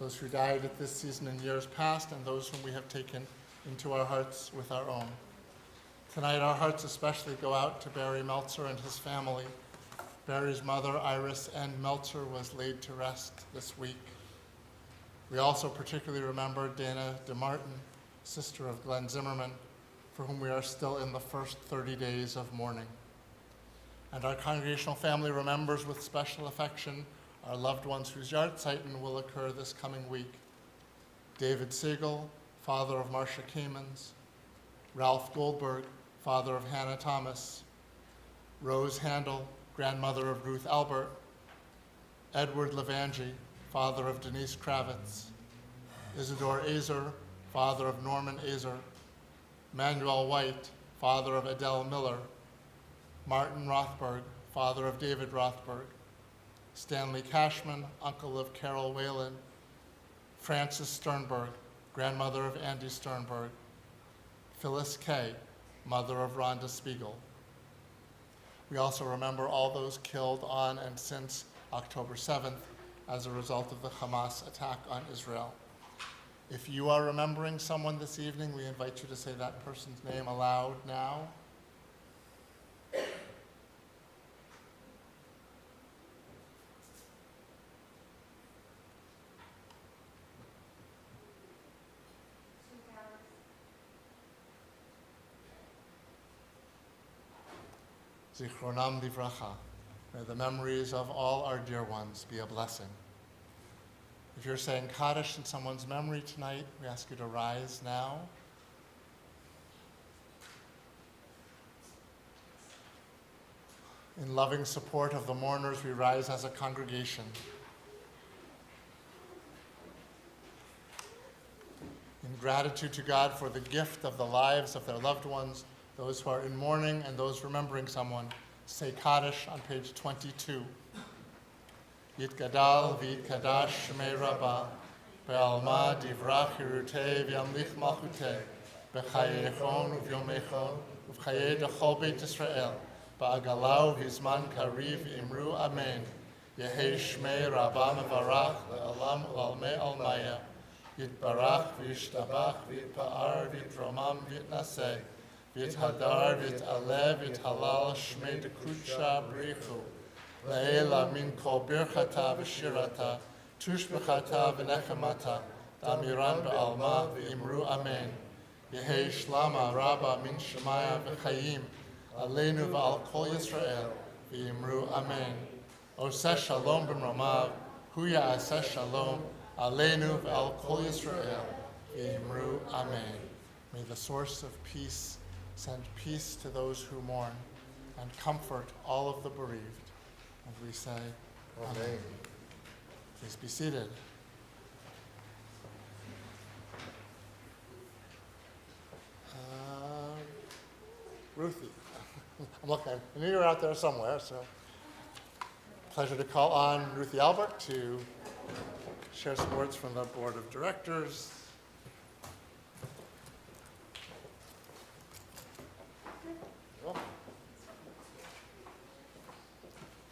those who died at this season in years past, and those whom we have taken into our hearts with our own. Tonight, our hearts especially go out to Barry Meltzer and his family. Barry's mother, Iris N. Meltzer, was laid to rest this week. We also particularly remember Dana DeMartin, sister of Glenn Zimmerman, for whom we are still in the first 30 days of mourning. And our congregational family remembers with special affection our loved ones whose yahrzeit will occur this coming week. David Siegel, father of Marcia Kamens, Ralph Goldberg, father of Hannah Thomas, Rose Handel, grandmother of Ruth Albert, Edward Levangie, father of Denise Kravitz, Isidore Azer, father of Norman Azer, Manuel White, father of Adele Miller, Martin Rothberg, father of David Rothberg, Stanley Cashman, uncle of Carol Whalen, Frances Sternberg, grandmother of Andy Sternberg, Phyllis Kay, mother of Rhonda Spiegel. We also remember all those killed on and since October 7th as a result of the Hamas attack on Israel. If you are remembering someone this evening, we invite you to say that person's name aloud now. Zichronam livracha. May the memories of all our dear ones be a blessing. If you're saying Kaddish in someone's memory tonight, we ask you to rise now. In loving support of the mourners, we rise as a congregation. In gratitude to God for the gift of the lives of their loved ones, those who are in mourning and those remembering someone, say Kaddish on page 22. Yitgadal v'yitkadash shmei Rabbah, be'alma divrach hirutei v'yamlich malchutei, b'chayeichon u'vyomeichon, u'v'chayei dechol beit Yisrael, ba'agalau v'zman kariv imru amen. Yehei shmei Rabbah mevarach le'olam u'lalmei almaya. Yitbarach v'yishtabach v'yitpa'ar v'yitromam v'yitnaseh v'yithadar v'yit'aleh v'yithalal shmei dekrutsha brichu Le'ela min kol birchata v'shirata tushbechata v'nechemata damiran ba'alma v'imru amen Yehi shlama rabba min shemaya v'chayim aleinu v'al kol Yisrael v'imru amen Oseh shalom b'mromav hu ya'aseh shalom aleinu v'al kol Yisrael v'imru amen May the source of peace send peace to those who mourn and comfort all of the bereaved. And we say, Amen. Please be seated. Ruthie. I'm looking. I knew you were out there somewhere, so pleasure to call on Ruthie Albert to share some words from the Board of Directors.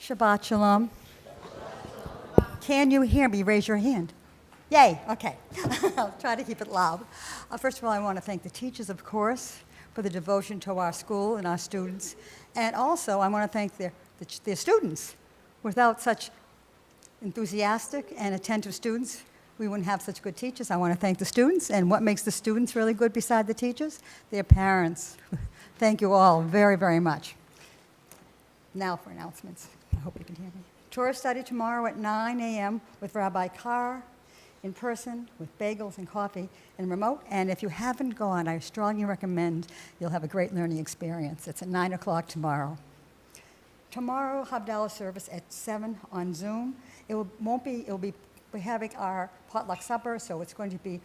Shabbat Shalom. Can you hear me? Raise your hand. Yay, okay. I'll try to keep it loud. First of all, I want to thank the teachers, of course, for the devotion to our school and our students. And also, I want to thank their students. Without such enthusiastic and attentive students, we wouldn't have such good teachers. I want to thank the students. And what makes the students really good beside the teachers? Their parents. Thank you all very, very much. Now for announcements. I hope you can hear me. Torah study tomorrow at 9 a.m. with Rabbi Carr, in person with bagels and coffee, and remote. And if you haven't gone, I strongly recommend. You'll have a great learning experience. It's at 9 o'clock tomorrow. Tomorrow, Havdalah service at 7 on Zoom. We're having our potluck supper, so it's going to be,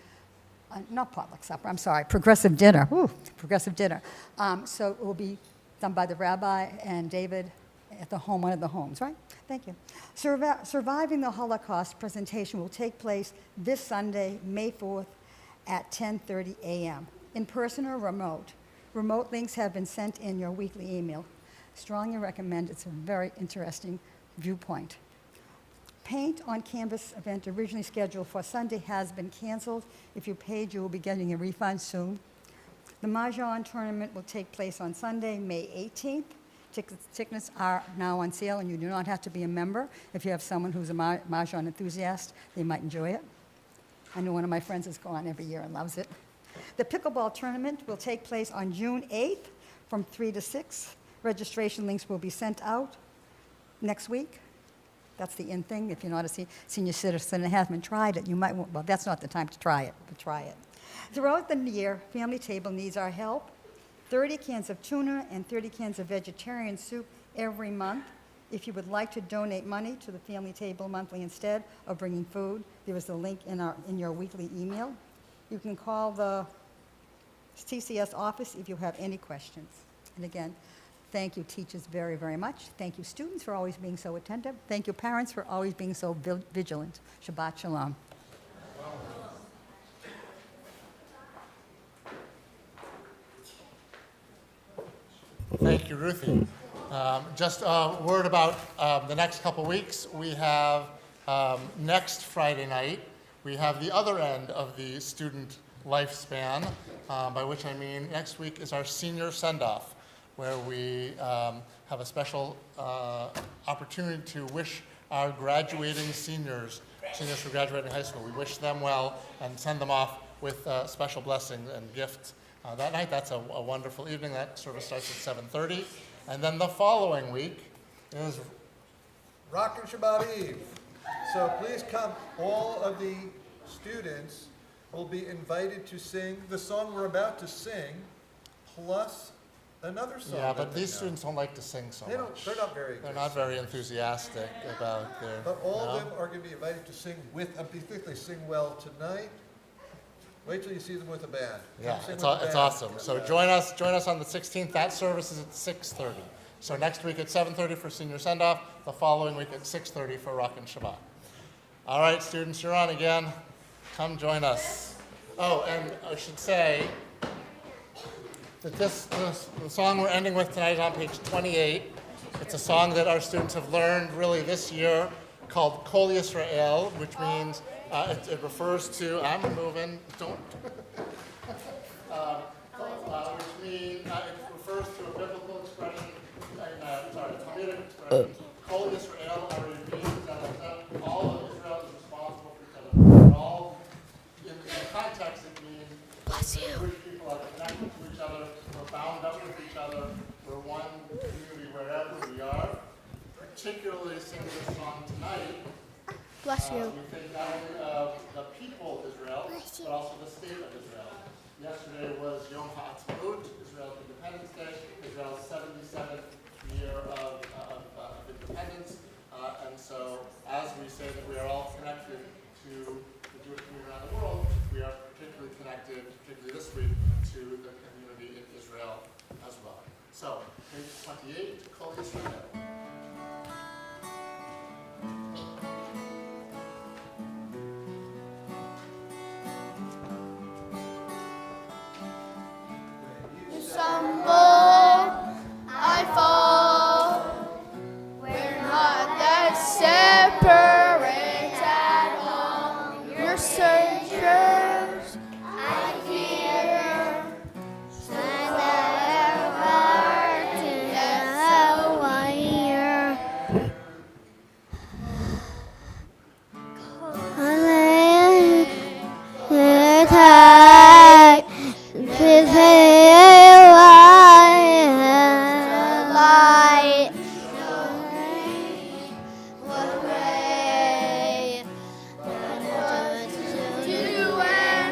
not potluck supper, I'm sorry, progressive dinner. Woo, progressive dinner. So it will be done by the rabbi and David at the home, one of the homes, right? Thank you. Surviving the Holocaust presentation will take place this Sunday, May 4th at 10:30 a.m. In person or remote. Remote links have been sent in your weekly email. Strongly recommend. It's a very interesting viewpoint. Paint on Canvas event originally scheduled for Sunday has been canceled. If you paid, you will be getting a refund soon. The Mahjong tournament will take place on Sunday, May 18th. Tickets are now on sale, and you do not have to be a member. If you have someone who's a Mahjong enthusiast, they might enjoy it. I know one of my friends has gone every year and loves it. The pickleball tournament will take place on June 8th from 3 to 6. Registration links will be sent out next week. That's the in thing. If you're not a senior citizen and haven't tried it, you might want, well, that's not the time to try it, but try it. Throughout the year, Family Table needs our help. 30 cans of tuna and 30 cans of vegetarian soup every month. If you would like to donate money to the Family Table monthly instead of bringing food, there is a link in your weekly email. You can call the TCS office if you have any questions. And again, thank you, teachers, very, very much. Thank you, students, for always being so attentive. Thank you, parents, for always being so vigilant. Shabbat Shalom. Thank you, Ruthie. Just a word about the next couple weeks. We have next Friday night, we have the other end of the student lifespan, by which I mean next week is our senior send-off, where we have a special opportunity to wish our graduating seniors who graduated high school, we wish them well and send them off with special blessings and gifts. That night, that's a wonderful evening. That service starts at 7:30. And then the following week is Rock and Shabbat Eve. So please come. All of the students will be invited to sing the song we're about to sing, plus another song. yeah, that but they these know. students don't like to sing so They're much. not very They're good not very singers. enthusiastic about their. But all no? of them are going to be invited to sing with, I think they sing well tonight. Wait till you see them with a band. Yeah, Come sing it's, with the it's band. awesome. So join us on the 16th. That service is at 6:30. So next week at 7:30 for senior send-off. The following week at 6:30 for Rock and Shabbat. All right, students, you're on again. Come join us. Oh, and I should say that the song we're ending with tonight is on page 28. It's a song that our students have learned really this year called Kol Yisrael, which means It refers to, I'm moving, don't. Which means, it refers to a biblical expression, Talmudic expression, Kol Yisrael Arivim, all of Israel is responsible for each other. And all, in context, it means that the Jewish people are connected to each other, we're bound up with each other, we're one community wherever we are. Particularly sing this song tonight. Bless you. We think not only of the people of Israel, but also the state of Israel. Yesterday was Yom HaAtzmaut, Israel's Independence Day, Israel's 77th year of independence. And so, as we say that we are all connected to the Jewish community around the world, we are particularly connected, particularly this week, to the community in Israel as well. So, page 28, Kol Yisrael. Stumble, I fall. We're not that separate at all. Your searchers, I fear. Stand there, heart in a wire.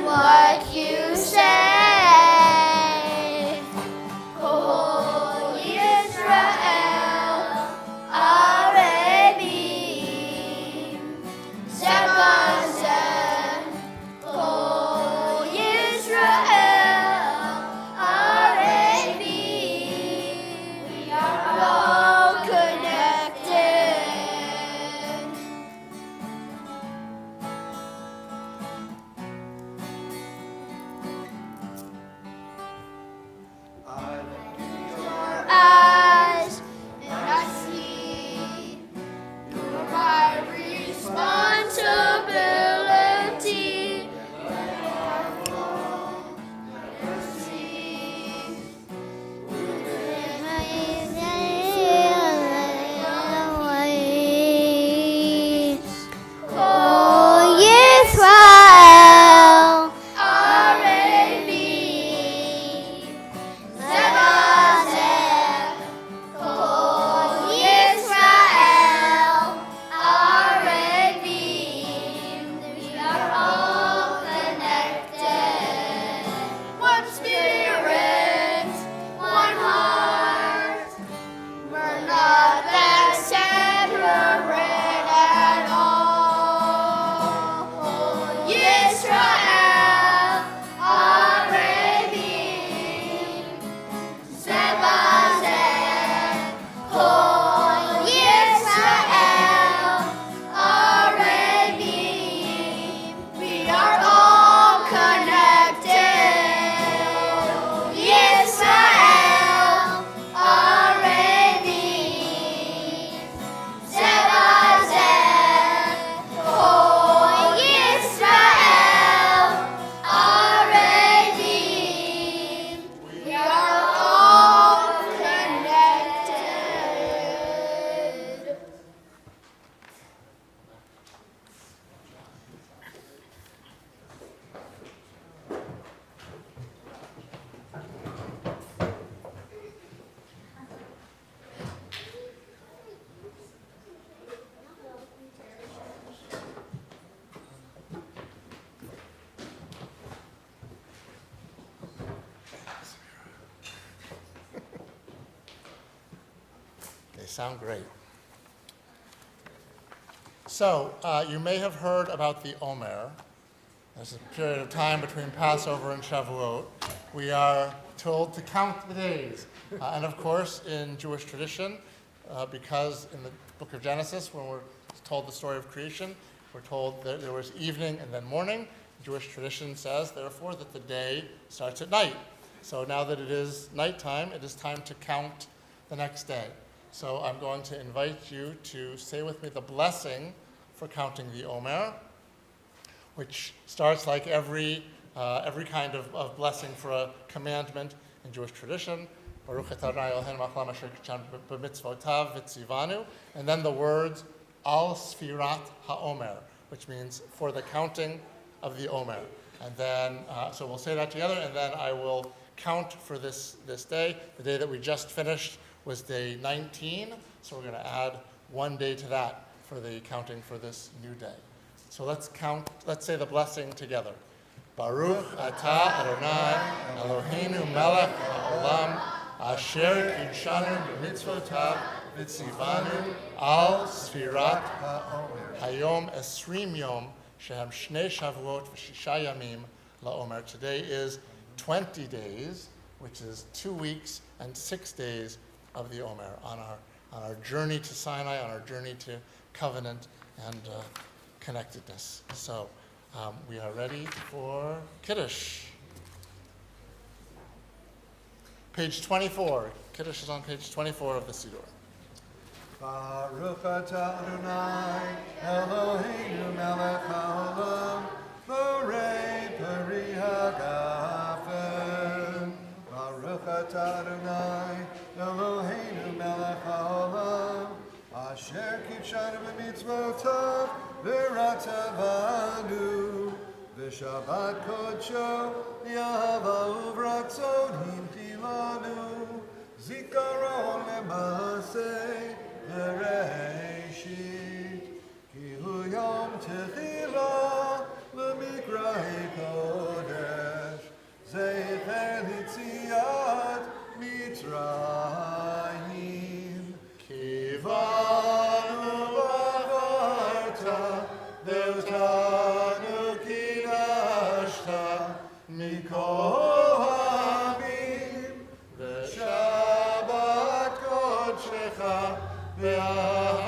What you say, oh Israel, Arabi, Zebazeh, oh Israel, Arabi, we are all connected. Eyes, and I see you're my responsibility. Oh, Israel, Arabi, Zebazeh, oh, Israel, Arabi, we are all connected. One spirit, one heart, we're not that separate at all. Oh, Israel, Arabi, Zebazeh, oh, Israel, Arabi, we are all connected. Israel, Arabi, Zebazeh, oh, Israel, Arabi, we are all connected. They sound great. So, you may have heard about the Omer. There's a period of time between Passover and Shavuot. We are told to count the days. And of course, in Jewish tradition, because in the book of Genesis, when we're told the story of creation, we're told that there was evening and then morning. Jewish tradition says, therefore, that the day starts at night. So now that it is nighttime, it is time to count the next day. So I'm going to invite you to say with me the blessing for counting the Omer. which starts like every kind of blessing for a commandment in Jewish tradition. Baruch atah Adonai Eloheinu melech haolam asher kidshanu b'mitzvotav v'tzivanu, and then the words al sfirat haomer, which means for the counting of the omer. And then, so we'll say that together, and then I will count for this day. The day that we just finished was day 19, so we're going to add one day to that for the counting for this new day. So let's say the blessing together. Baruch atah Adonai Eloheinu melech haolam asher kidshanu b'mitzvotav v'tzivanu al sfirat hayom esrim yom shehem shnei shavuot v'shisha yamim la'omer. Today is 20 days, which is 2 weeks and 6 days of the Omer on our journey to Sinai, on our journey to covenant and connectedness. So we are ready for Kiddush. Page 24. Kiddush is on page 24 of the Siddur. Baruch atah Adonai Eloheinu melech haolam borei peri hagafen. Baruch atah Adonai Eloheinu melech haolam asher kidshanu b'mitzvotav v'ratavanu v'shabbat kodsho yahava uvratzon hinchilanu zikaron lemaseh Bereshit, ki hu yom techila lemikrai kodesh, zecher litziat Mitzrayim, kivanu bavarta, ve'otanu kidashta, mikohamim, ve'shabbat kodshecha, Ve'ahavratzon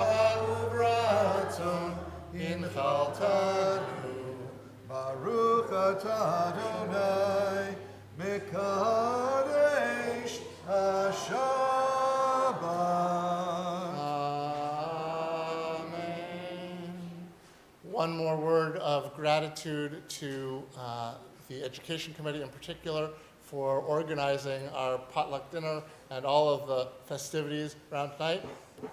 inchaltanu, Baruch atah Adonai mekadesh haShabbat. Amen. One more word of gratitude to the Education Committee in particular for organizing our potluck dinner and all of the festivities around tonight.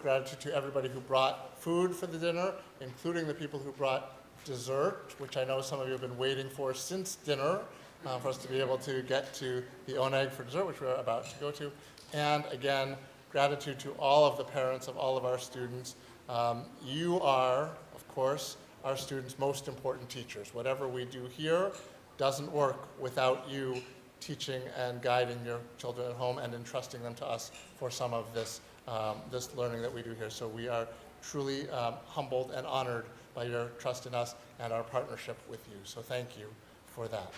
Gratitude to everybody who brought food for the dinner, including the people who brought dessert, which I know some of you have been waiting for since dinner, for us to be able to get to the oneg for dessert, which we're about to go to. And again, gratitude to all of the parents of all of our students. You are, of course, our students' most important teachers. Whatever we do here doesn't work without you teaching and guiding your children at home and entrusting them to us for some of this learning that we do here. So we are truly humbled and honored by your trust in us and our partnership with you. So thank you for that.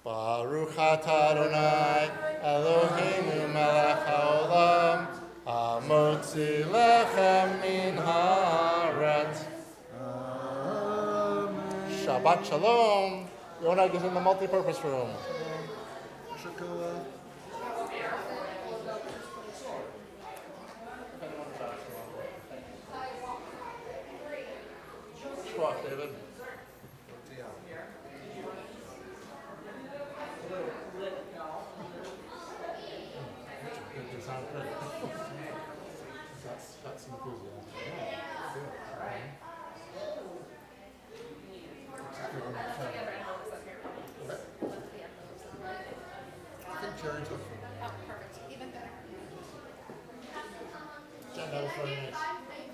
Baruch atah Adonai Eloheinu melech haolam hamotzi lechem min haaretz. Shabbat shalom. The oneg is in the multi-purpose room. David. That's enthusiasm. I think Jerry took them. Oh, perfect. Even better. Jen, that was very nice. Thank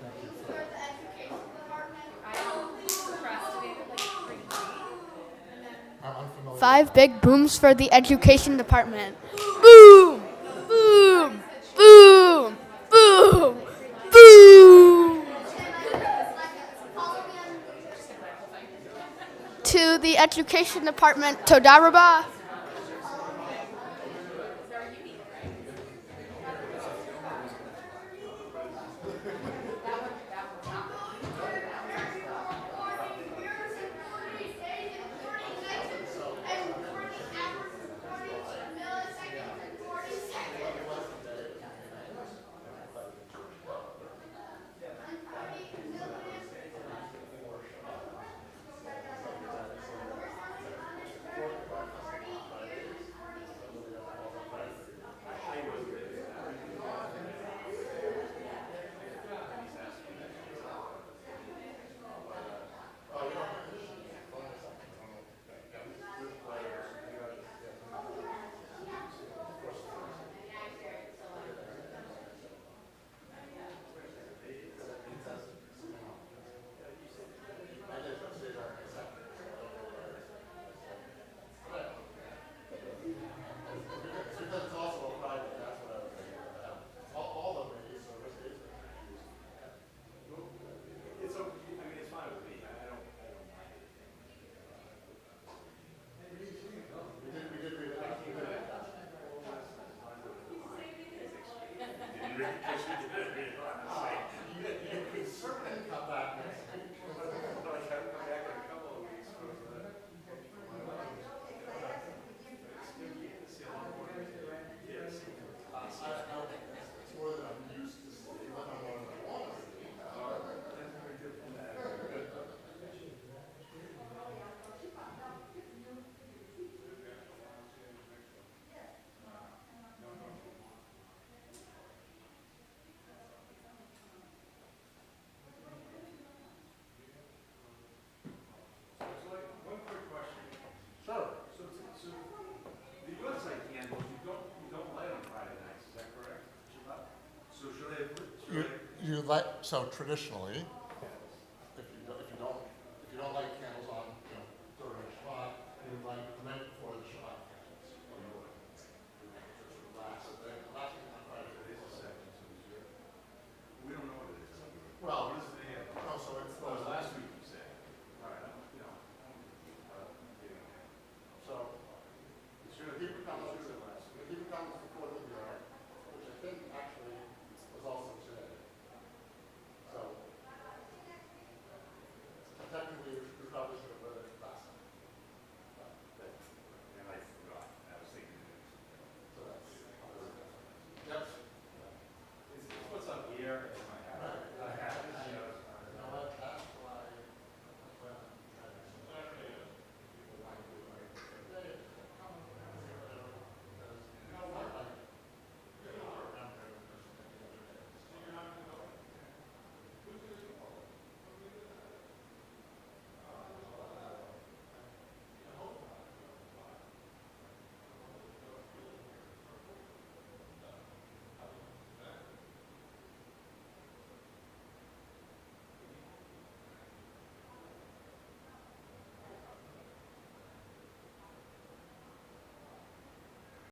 you. I procrastinated like crazy. I'm unfamiliar. 5 big booms for the education department. Boom! Boom! Boom! Boom! Boom! To the education department, Toda Rabah. could certainly cut that next week. It's more than I'm used to seeing, let alone what I want to see. One quick question. Sure. So the website candles, you don't light on Friday nights, is that correct? So should I, You let, so traditionally,